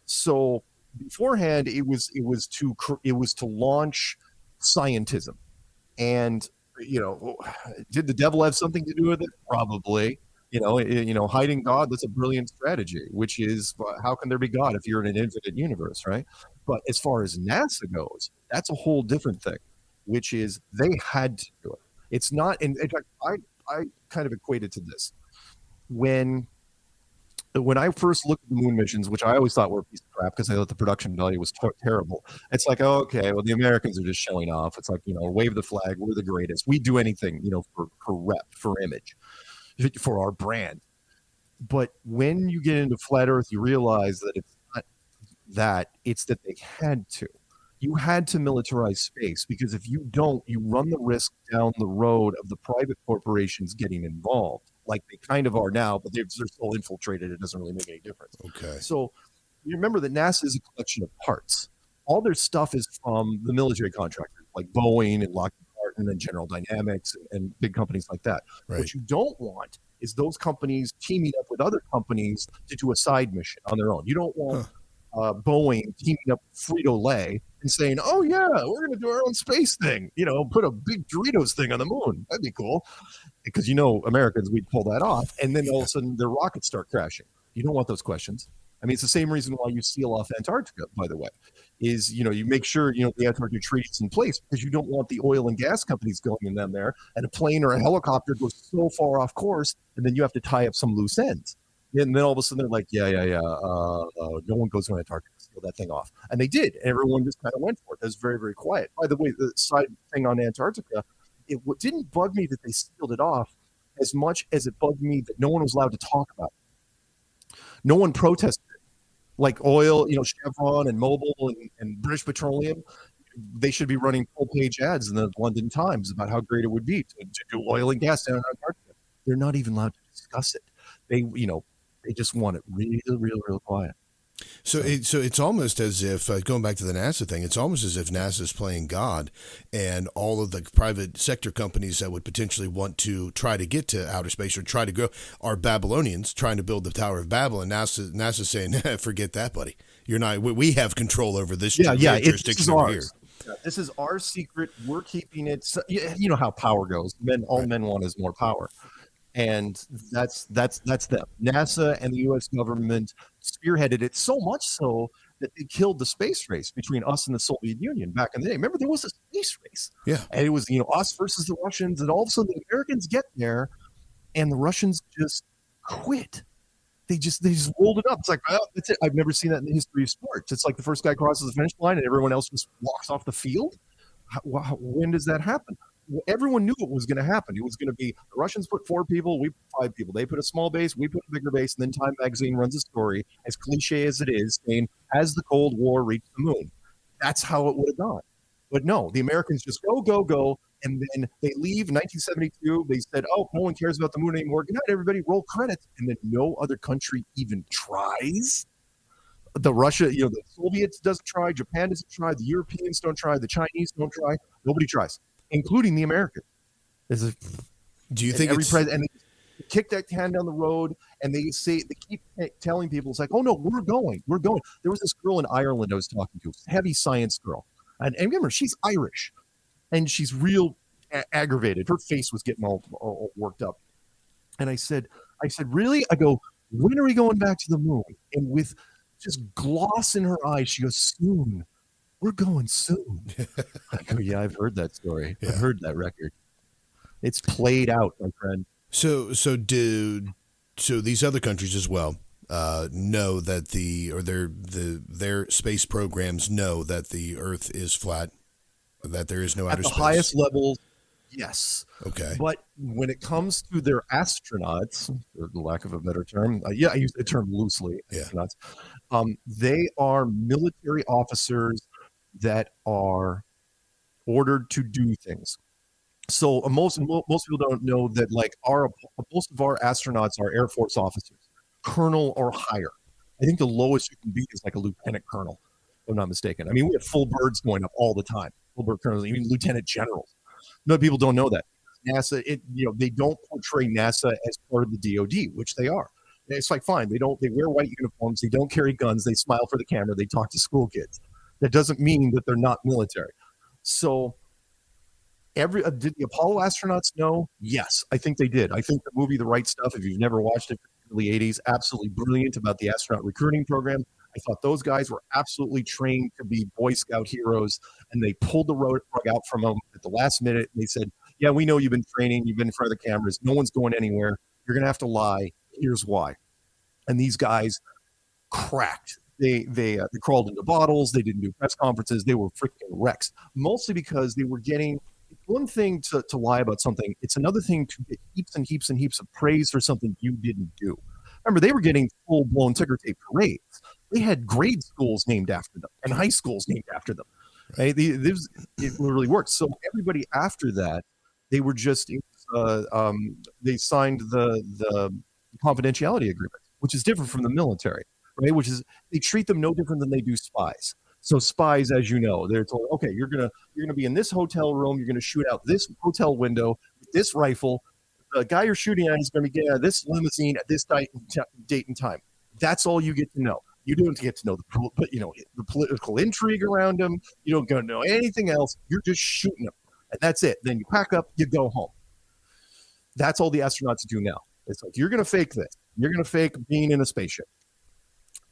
So beforehand, it was to launch scientism. And did the devil have something to do with it? Probably. Hiding God, that's a brilliant strategy, which is, how can there be God if you're in an infinite universe, right? But as far as NASA goes, that's a whole different thing, which is they had to do it. It's not, in fact, I kind of equate it to this. When I first looked at the moon missions, which I always thought were a piece of crap because I thought the production value was terrible. It's like, okay, well, the Americans are just showing off. It's like, wave the flag, we're the greatest. We do anything, for rep, for image, for our brand. But when you get into flat Earth, you realize that it's not that, it's that they had to. You had to militarize space, because if you don't, you run the risk down the road of the private corporations getting involved, like they kind of are now, but they're so infiltrated, it doesn't really make any difference. Okay. So you remember that NASA is a collection of parts. All their stuff is from the military contractors, like Boeing and Lockheed Martin and General Dynamics and big companies like that. Right. What you don't want is those companies teaming up with other companies to do a side mission on their own. You don't want Boeing teaming up with Frito-Lay and saying, oh yeah, we're going to do our own space thing, put a big Doritos thing on the moon. That'd be cool. Because, Americans, we'd pull that off. And then all of a sudden their rockets start crashing. You don't want those questions. I mean, it's the same reason why you seal off Antarctica, by the way, is, you make sure, the Antarctic Treaty is in place because you don't want the oil and gas companies going in them there, and a plane or a helicopter goes so far off course, and then you have to tie up some loose ends. And then all of a sudden they're like, no one goes to Antarctica, seal that thing off. And they did. Everyone just kind of went for it. It was very, very quiet. By the way, the side thing on Antarctica, it didn't bug me that they sealed it off as much as it bugged me that no one was allowed to talk about it. No one protested it. Like oil, Chevron and Mobil and British Petroleum, they should be running full-page ads in the London Times about how great it would be to do oil and gas down in Antarctica. They're not even allowed to discuss it. They just want it real quiet. So it's almost as if, going back to the NASA thing, it's almost as if NASA's playing God, and all of the private sector companies that would potentially want to try to get to outer space or try to go are Babylonians trying to build the Tower of Babel, and NASA's saying, forget that, buddy. You're not. We have control over this jurisdiction over here. Yeah, this is our secret. We're keeping it. So, you know how power goes. All men want is more power. And that's them. NASA and the U.S. government spearheaded it, so much so that they killed the space race between us and the Soviet Union back in the day. Remember, there was a space race. Yeah. And it was, us versus the Russians. And all of a sudden the Americans get there and the Russians just quit. They just rolled it up. It's like, well, that's it. I've never seen that in the history of sports. It's like the first guy crosses the finish line and everyone else just walks off the field. When does that happen? Everyone knew it was going to happen. It was going to be the Russians put 4 people, we put 5 people. They put a small base, we put a bigger base, and then Time Magazine runs a story, as cliche as it is, saying, has the Cold War reached the moon? That's how it would have gone. But no, the Americans just go, and then they leave in 1972. They said, oh, no one cares about the moon anymore. Good night, everybody, roll credits. And then no other country even tries. The Soviets doesn't try, Japan doesn't try, the Europeans don't try, the Chinese don't try, nobody tries, including the Americans. Do you think and they kick that can down the road, and they keep telling people, it's like, oh no, we're going. There was this girl in Ireland I was talking to, heavy science girl, and remember, she's Irish, and she's real aggravated. Her face was getting all worked up, and I said, really? I go, when are we going back to the moon? And with just gloss in her eyes, she goes, soon. We're going soon. I go, yeah, I've heard that story. Yeah. I've heard that record. It's played out, my friend. So these other countries as well know that their space programs know that the Earth is flat, that there is no outer space. At the highest levels, yes. Okay. But when it comes to their astronauts, for the lack of a better term, I use the term loosely, astronauts, they are military officers that are ordered to do things. So most people don't know that, like, most of our astronauts are Air Force officers, colonel or higher. I think the lowest you can be is like a lieutenant colonel, if I'm not mistaken. I mean, we have full birds going up all the time, full bird colonels, even lieutenant generals. No, people don't know that. NASA, they don't portray NASA as part of the DoD, which they are. It's like, fine, they wear white uniforms, they don't carry guns, they smile for the camera, they talk to school kids. That doesn't mean that they're not military. So did the Apollo astronauts know? Yes, I think they did. I think the movie The Right Stuff, if you've never watched it, from the early 80s, absolutely brilliant about the astronaut recruiting program. I thought those guys were absolutely trained to be Boy Scout heroes, and they pulled the rug out from them at the last minute. And they said, yeah, we know you've been training, you've been in front of the cameras, no one's going anywhere, you're going to have to lie, here's why. And these guys cracked. They crawled into bottles, they didn't do press conferences, they were freaking wrecks, mostly because they were getting, it's one thing to lie about something, it's another thing to get heaps and heaps and heaps of praise for something you didn't do. Remember, they were getting full-blown ticker tape parades. They had grade schools named after them and high schools named after them. Right? It literally worked. So everybody after that, they were just they signed the confidentiality agreement, which is different from the military, right? Which is, they treat them no different than they do spies. So spies, as you know, they're told, okay, you're gonna be in this hotel room, you're gonna shoot out this hotel window with this rifle. The guy you're shooting at is going to be getting out of this limousine at this date and time. That's all you get to know. You don't get to know the political intrigue around them. You don't get to know anything else. You're just shooting them, and that's it. Then you pack up, you go home. That's all the astronauts do now. It's like, you're going to fake this. You're going to fake being in a spaceship.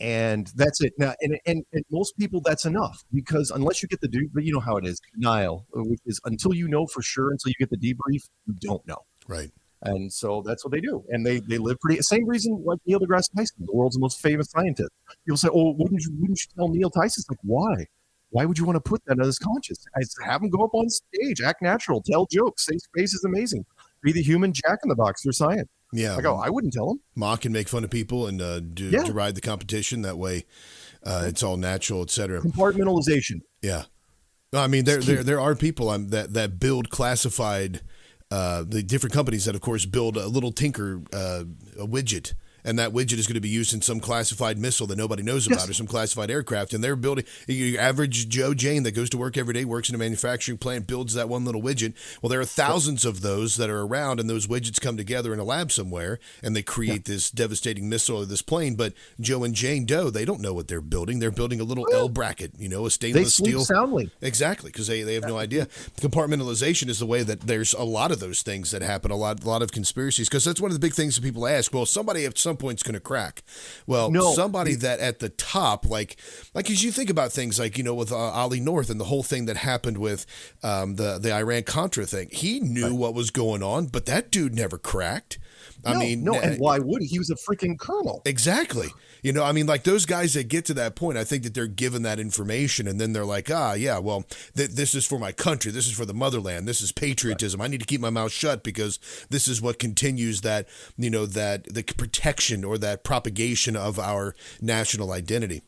And that's it. Now, and most people, that's enough, because unless you get but you know how it is, denial, which is until you know for sure, until you get the debrief, you don't know. Right. And so that's what they do. And they live pretty, same reason like Neil deGrasse Tyson, the world's most famous scientist. People say, oh, wouldn't you tell Neil Tyson? It's like, why? Why would you want to put that on his conscience? I have him go up on stage, act natural, tell jokes, say space is amazing. Be the human Jack in the Box for science. Yeah. I go, I wouldn't tell him. Mock and make fun of people and deride the competition. That way it's all natural, et cetera. Compartmentalization. Yeah. I mean, there are people that build classified, the different companies that, of course, build a little tinker a widget. And that widget is going to be used in some classified missile that nobody knows about, or some classified aircraft. And they're building, your average Joe Jane that goes to work every day, works in a manufacturing plant, builds that one little widget. Well, there are thousands of those that are around, and those widgets come together in a lab somewhere, and they create this devastating missile or this plane. But Joe and Jane Doe, they don't know what they're building. They're building a little L bracket, a stainless steel. They sleep soundly. Exactly, because they have no idea. Compartmentalization is the way that there's a lot of those things that happen, a lot of conspiracies, because that's one of the big things that people ask. Well, somebody at some point's going to crack. Well, somebody that at the top, like as you think about things like, with Ollie North and the whole thing that happened with the Iran-Contra thing, he knew what was going on, but that dude never cracked. And why would he? He was a freaking colonel. Exactly. Like those guys that get to that point, I think that they're given that information, and then they're like, this is for my country. This is for the motherland. This is patriotism. Right. I need to keep my mouth shut because this is what continues that the protection or that propagation of our national identity.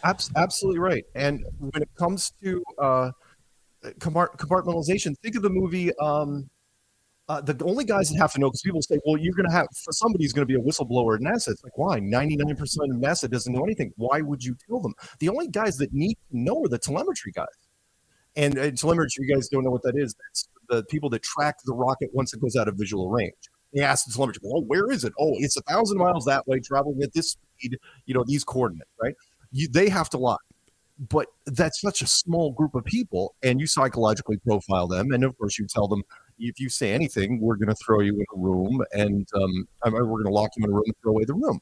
Absolutely right. And when it comes to compartmentalization, think of the movie. The only guys that have to know, because people say, well, you're going to have, for somebody's going to be a whistleblower at NASA. It's like, why? 99% of NASA doesn't know anything. Why would you tell them? The only guys that need to know are the telemetry guys. And telemetry, you guys don't know what that is. That's the people that track the rocket once it goes out of visual range. They ask the telemetry, oh, where is it? Oh, it's 1,000 miles that way, traveling at this speed, these coordinates, right? They have to lie. But that's such a small group of people, and you psychologically profile them. And of course, you tell them, if you say anything, we're going to throw you in a room, and we're going to lock you in a room and throw away the room.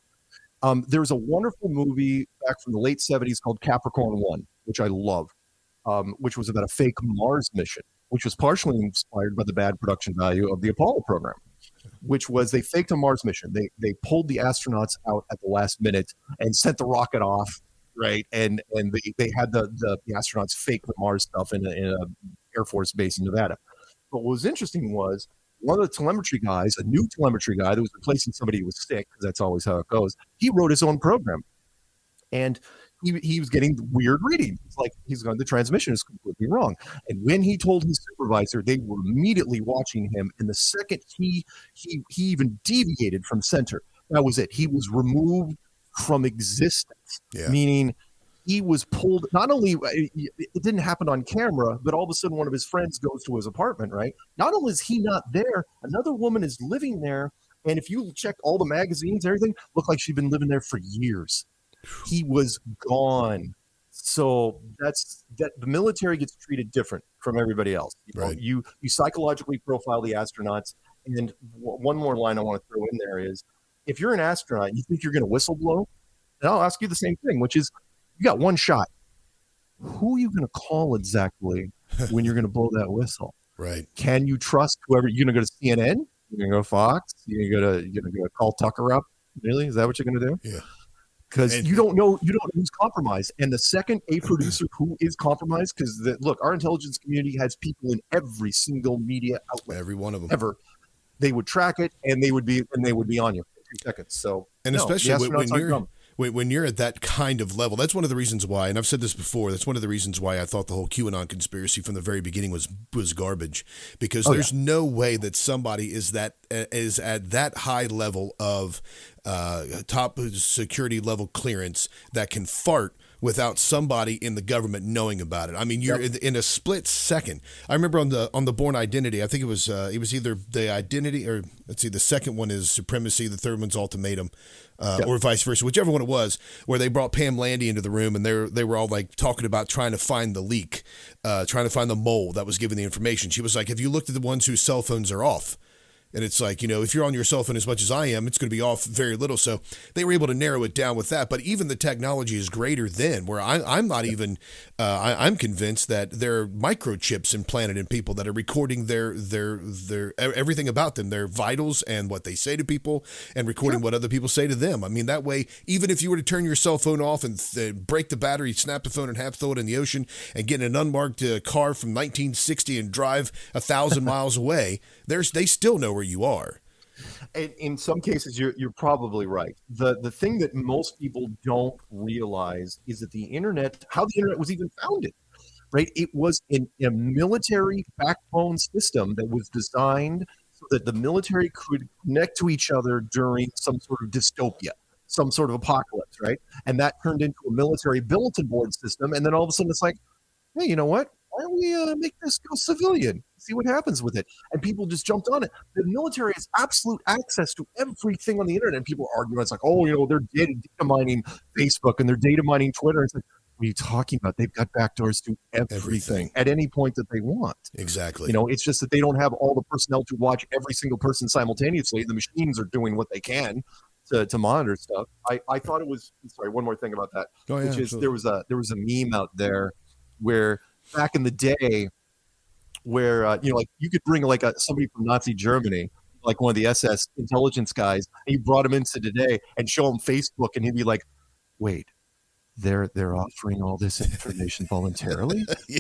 There's a wonderful movie back from the late 70s called Capricorn 1, which I love, which was about a fake Mars mission, which was partially inspired by the bad production value of the Apollo program, which was they faked a Mars mission. They pulled the astronauts out at the last minute and sent the rocket off, right? And they had the astronauts fake the Mars stuff in a Air Force base in Nevada. But what was interesting was one of the telemetry guys, a new telemetry guy that was replacing somebody who was sick, because that's always how it goes, he wrote his own program. And he was getting weird readings. It's like the transmission is completely wrong. And when he told his supervisor, they were immediately watching him. And the second he even deviated from center, that was it. He was removed from existence, meaning he was pulled. Not only it didn't happen on camera, but all of a sudden one of his friends goes to his apartment, right? Not only is he not there, another woman is living there. And if you check all the magazines, everything looked like she'd been living there for years. He was gone. So that's that. The military gets treated different from everybody else. You psychologically profile the astronauts. And one more line I want to throw in there is, if you're an astronaut and you think you're going to whistleblow, then I'll ask you the same thing, which is, you got one shot. Who are you going to call exactly when you're going to blow that whistle? Right. Can you trust whoever? You're going to go to CNN? You're going to go to Fox? You're going to call Tucker up? Really? Is that what you're going to do? Yeah. Because you don't know who's compromised. And the second a producer who is compromised, because look, our intelligence community has people in every single media outlet, every one of them ever. They would track it, and they would be on you in 2 seconds. So, especially when you're at that kind of level, that's one of the reasons why, and I've said this before, that's one of the reasons why I thought the whole QAnon conspiracy from the very beginning was garbage, because there's no way that somebody is at that high level of top security level clearance that can fart without somebody in the government knowing about it. I mean, you're in a split second. I remember on the Born Identity, I think it was either the Identity, or let's see, the second one is Supremacy, the third one's Ultimatum, or vice versa, whichever one it was, where they brought Pam Landy into the room, and they were all like talking about trying to find the leak, trying to find the mole that was giving the information. She was like, have you looked at the ones whose cell phones are off? And it's like, if you're on your cell phone as much as I am, it's going to be off very little. So they were able to narrow it down with that. But even the technology is greater then, where I'm not even, I'm convinced that there are microchips implanted in people that are recording their everything about them, their vitals and what they say to people, and recording what other people say to them. I mean, that way, even if you were to turn your cell phone off and break the battery, snap the phone in half, throw it in the ocean, and get in an unmarked car from 1960 and drive 1,000 miles away, they still know where you are. And in some cases, you're probably right. The thing that most people don't realize is that how the internet was even founded, right? It was a military backbone system that was designed so that the military could connect to each other during some sort of dystopia, some sort of apocalypse, right? And that turned into a military bulletin board system. And then all of a sudden it's like, hey, you know what? Why don't we make this go civilian? See what happens with it. And people just jumped on it. The military has absolute access to everything on the internet. And people argue, it's like, oh, they're data mining Facebook and they're data mining Twitter. It's like, what are you talking about? They've got backdoors to everything at any point that they want. Exactly. It's just that they don't have all the personnel to watch every single person simultaneously. The machines are doing what they can to monitor stuff. I thought it was, sorry, one more thing about that, which is there was a meme out there where back in the day where, like you could bring like somebody from Nazi Germany, like one of the SS intelligence guys, and you brought him into today and show him Facebook and he'd be like, wait, they're offering all this information voluntarily? Yeah.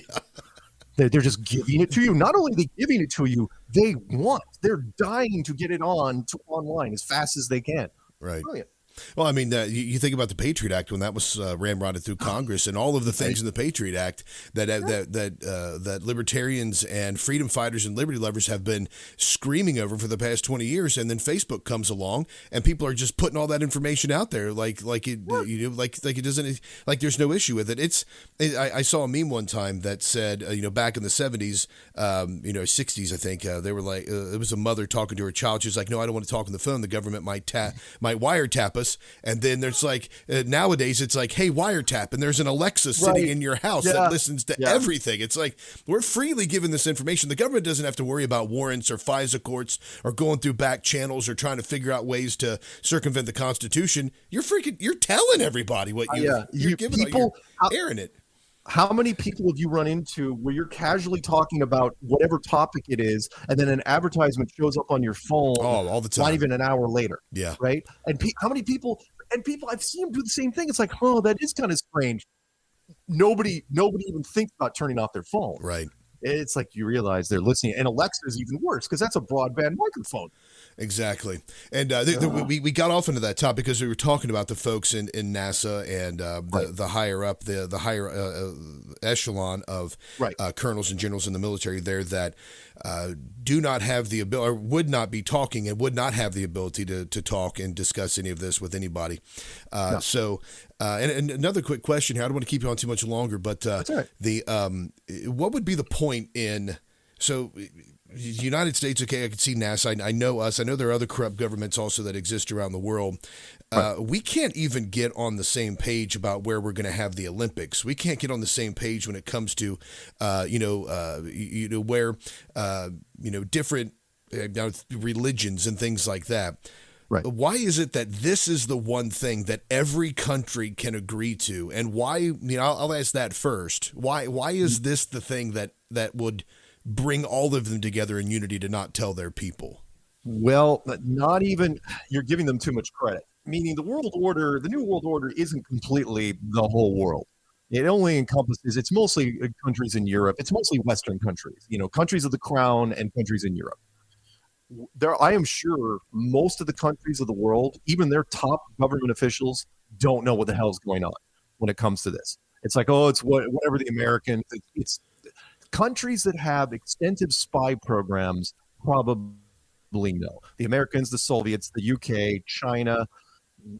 They're just giving it to you. Not only are they giving it to you, they're dying to get it online as fast as they can. Right. Brilliant. Well, I mean, you think about the Patriot Act when that was ramrodded through Congress, and all of the things in the Patriot Act that libertarians and freedom fighters and liberty lovers have been screaming over for the past 20 years, and then Facebook comes along, and people are just putting all that information out there, like it doesn't, like there's no issue with it. I saw a meme one time that said, back in the 70s, 60s, I think, they were like, it was a mother talking to her child. She was like, no, I don't want to talk on the phone. The government might wiretap us. And then there's like nowadays it's like, hey, wiretap, and there's an Alexa sitting in your house that listens to everything. It's like we're freely given this information. The government doesn't have to worry about warrants or FISA courts or going through back channels or trying to figure out ways to circumvent the Constitution. You're telling everybody what you're giving, you're airing it. How many people have you run into where you're casually talking about whatever topic it is, and then an advertisement shows up on your phone all the time, not even an hour later? Yeah. Right? And how many people, I've seen them do the same thing. It's like, oh, that is kind of strange. Nobody even thinks about turning off their phone. Right. It's like you realize they're listening. And Alexa is even worse because that's a broadband microphone. Exactly. And we got off into that topic because we were talking about the folks in NASA and the higher up, the higher echelon of colonels and generals in the military there that do not have the ability, or would not be talking and would not have the ability to talk and discuss any of this with anybody. So, and another quick question here. I don't want to keep you on too much longer, but what would be the point in, so the United States, okay, I can see NASA. I know us. I know there are other corrupt governments also that exist around the world. We can't even get on the same page about where we're going to have the Olympics. We can't get on the same page when it comes to, where, different religions and things like that. Right. Why is it that this is the one thing that every country can agree to? And why, I'll ask that first. Why is this the thing that would bring all of them together in unity to not tell their people? Well, not even, you're giving them too much credit. Meaning the new world order isn't completely the whole world. It only encompasses, it's mostly countries in Europe. It's mostly Western countries, countries of the crown and countries in Europe. I am sure most of the countries of the world, even their top government officials, don't know what the hell's going on when it comes to this. It's like, oh, it's whatever the Americans, it's countries that have extensive spy programs probably know. The Americans, the Soviets, the UK, China,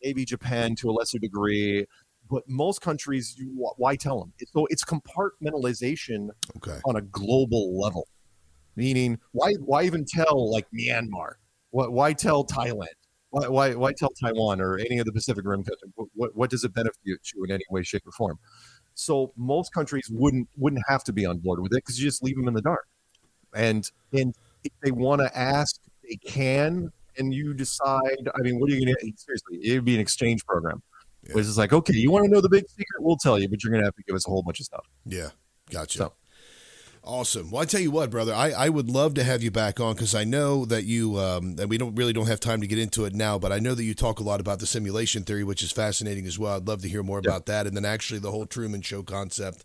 maybe Japan to a lesser degree, but most countries, why tell them? So it's compartmentalization on a global level. Meaning, why even tell like Myanmar? Why tell Thailand? Why tell Taiwan or any of the Pacific Rim countries? What does it benefit you in any way, shape, or form? So most countries wouldn't have to be on board with it because you just leave them in the dark. And if they want to ask they can, and you decide, I mean, what are you going to, seriously, it would be an exchange program. Yeah. Which is like, okay, you want to know the big secret? We'll tell you, but you're going to have to give us a whole bunch of stuff. Yeah, gotcha. So. Awesome. Well, I tell you what, brother, I would love to have you back on because I know that you, and we don't have time to get into it now, but I know that you talk a lot about the simulation theory, which is fascinating as well. I'd love to hear more about that, and then actually the whole Truman Show concept.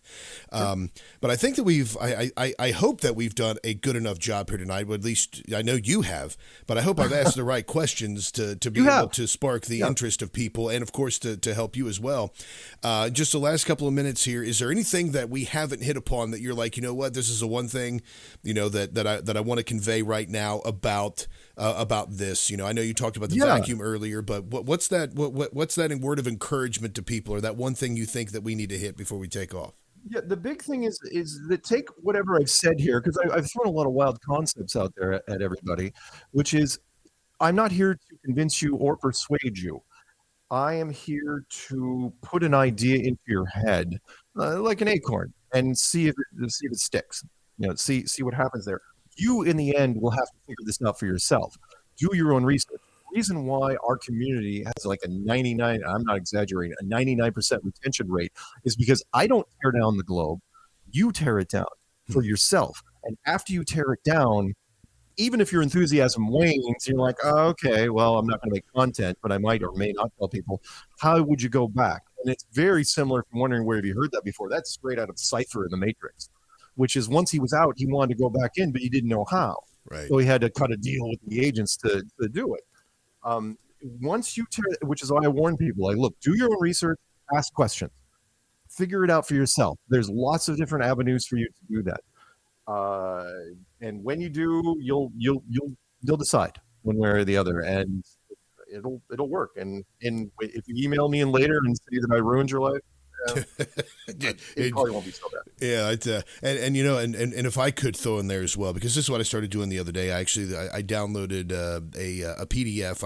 But I think that I hope that we've done a good enough job here tonight. Well, at least I know you have, but I hope I've asked the right questions to be able to spark the interest of people, and of course to help you as well. Just the last couple of minutes here, is there anything that we haven't hit upon that you're like, you know what, this is the one thing, that I want to convey right now about this. I know you talked about the vacuum earlier, but what's that word of encouragement to people, or that one thing you think that we need to hit before we take off? Yeah, the big thing is that take whatever I've said here, because I've thrown a lot of wild concepts out there at everybody, which is, I'm not here to convince you or persuade you. I am here to put an idea into your head, like an acorn, and see if it sticks. See what happens there. You, in the end, will have to figure this out for yourself. Do your own research. The reason why our community has like a 99, I'm not exaggerating, a 99% retention rate is because I don't tear down the globe. You tear it down for yourself. And after you tear it down, even if your enthusiasm wanes, you're like, oh, okay, well, I'm not going to make content, but I might or may not tell people. How would you go back? And it's very similar, from wondering where have you heard that before. That's straight out of Cypher in the Matrix, which is once he was out, he wanted to go back in, but he didn't know how. Right. So he had to cut a deal with the agents to do it. Once you which is why I warn people, like, look, do your own research, ask questions, figure it out for yourself. There's lots of different avenues for you to do that. And when you do, you'll decide one way or the other, and it'll work. And if you email me in later and say that I ruined your life, it probably won't be so bad. Yeah, and if I could throw in there as well, because this is what I started doing the other day. I downloaded a PDF.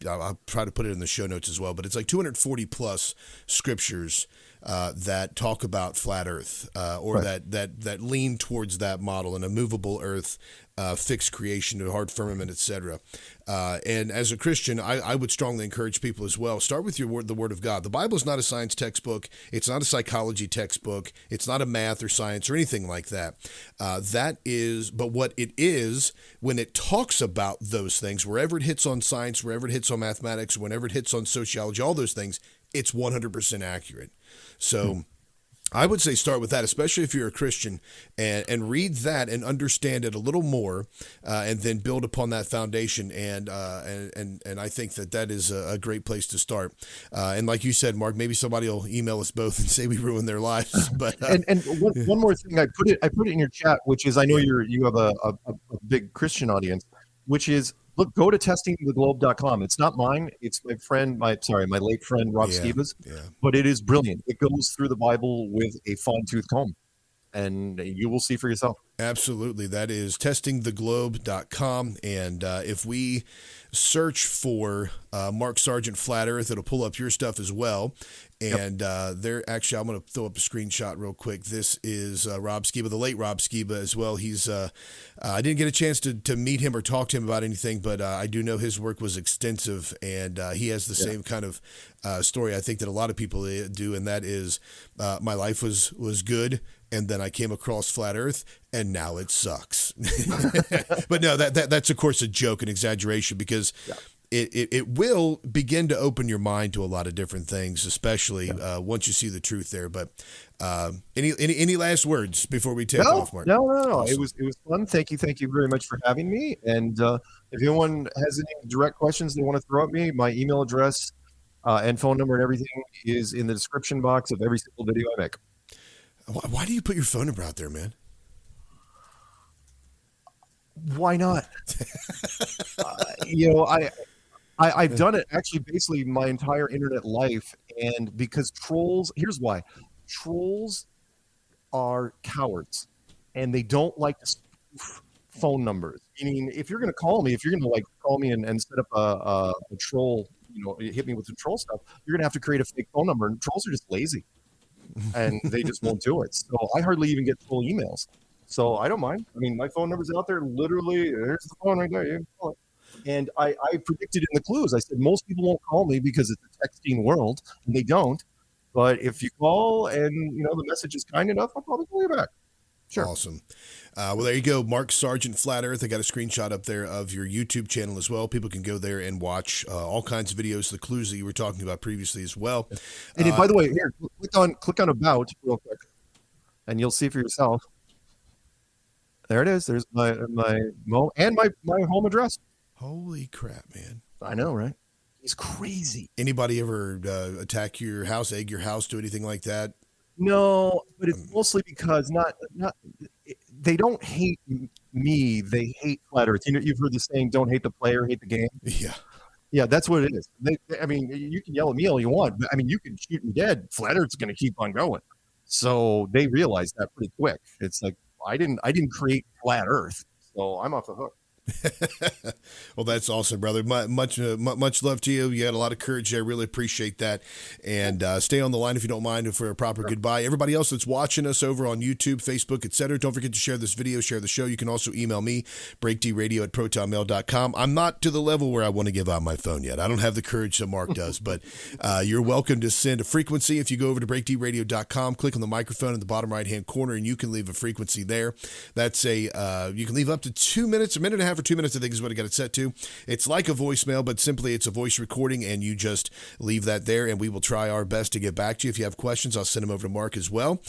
I'll try to put it in the show notes as well, but it's like 240 plus scriptures that talk about flat Earth, or right. that lean towards that model, an immovable Earth, fixed creation, a hard firmament, etc. And as a Christian, I would strongly encourage people as well. Start with the Word of God. The Bible is not a science textbook. It's not a psychology textbook. It's not a math or science or anything like that. But what it is, when it talks about those things, wherever it hits on science, wherever it hits on mathematics, whenever it hits on sociology, all those things, it's 100% accurate. So I would say start with that, especially if you're a Christian, and read that and understand it a little more, and then build upon that foundation. And I think that is a great place to start. And like you said, Mark, maybe somebody will email us both and say we ruined their lives. But and one more thing, I put it in your chat, which is, I know you have a big Christian audience, which is, look, go to testingtheglobe.com. It's not mine. It's my late friend Rob Skiba's. Yeah. But it is brilliant. It goes through the Bible with a fine-tooth comb, and you will see for yourself. Absolutely. That is testingtheglobe.com. And if we search for Mark Sargent Flat Earth, it'll pull up your stuff as well. And there, actually, I'm going to throw up a screenshot real quick. This is Rob Skiba, the late Rob Skiba as well. He's I didn't get a chance to meet him or talk to him about anything, but I do know his work was extensive, and he has the same kind of story I think that a lot of people do, and that is my life was good, and then I came across Flat Earth, and now it sucks. But no, that's of course a joke, an exaggeration, because it will begin to open your mind to a lot of different things, especially once you see the truth there. But any last words before we take off, Mark? No. Awesome. It was fun. Thank you very much for having me. And if anyone has any direct questions they want to throw at me, my email address and phone number and everything is in the description box of every single video I make. Why do you put your phone number out there, man? Why not? I've done it actually basically my entire internet life, and because trolls, here's why. Trolls are cowards, and they don't like to spoof phone numbers. Meaning, if you're going to call me, call me and set up a troll, hit me with the troll stuff, you're going to have to create a fake phone number, and trolls are just lazy, and they just won't do it. So I hardly even get troll emails. So I don't mind. I mean, my phone number's out there. Literally, there's the phone right there. You can call it. And I predicted in the clues, I said, most people won't call me because it's a texting world, and they don't. But if you call and, the message is kind enough, I'll probably call you back. Sure. Awesome. Well, there you go. Mark Sargent, Flat Earth. I got a screenshot up there of your YouTube channel as well. People can go there and watch all kinds of videos, the clues that you were talking about previously as well. And by the way, here, click on About real quick, and you'll see for yourself. There it is. There's my home address. Holy crap, man. I know, right? He's crazy. Anybody ever attack your house, egg your house, do anything like that? No, but it's mostly because they don't hate me. They hate Flat Earth. You've heard the saying, "Don't hate the player, hate the game." Yeah, that's what it is. You can yell at me all you want, but you can shoot me dead. Flat Earth's going to keep on going. So they realize that pretty quick. It's like I didn't create Flat Earth, so I'm off the hook. Well, that's awesome, brother. Much love to you. You had a lot of courage there. Really appreciate that. And stay on the line if you don't mind for a proper goodbye. Everybody else that's watching us over on YouTube, Facebook, etc., don't forget to share this video, share the show. You can also email me, breakdradio@protonmail.com. I'm not to the level where I want to give out my phone yet. I don't have the courage that Mark does, but you're welcome to send a frequency. If you go over to breakdradio.com, click on the microphone in the bottom right-hand corner, and you can leave a frequency there. That's you can leave up to 2 minutes, a minute and a half or 2 minutes, I think is what I got it set to. It's like a voicemail, but simply it's a voice recording, and you just leave that there, and we will try our best to get back to you. If you have questions, I'll send them over to Mark as well.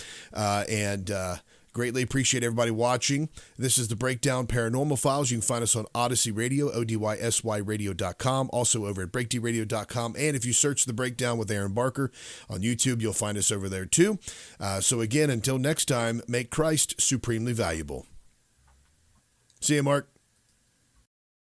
Greatly appreciate everybody watching. This is the Breakdown Paranormal Files. You can find us on Odyssey Radio, ODYSYradio.com, also over at breakdradio.com. And if you search The Breakdown with Aaron Barker on YouTube, you'll find us over there too. So again, until next time, make Christ supremely valuable. See you, Mark.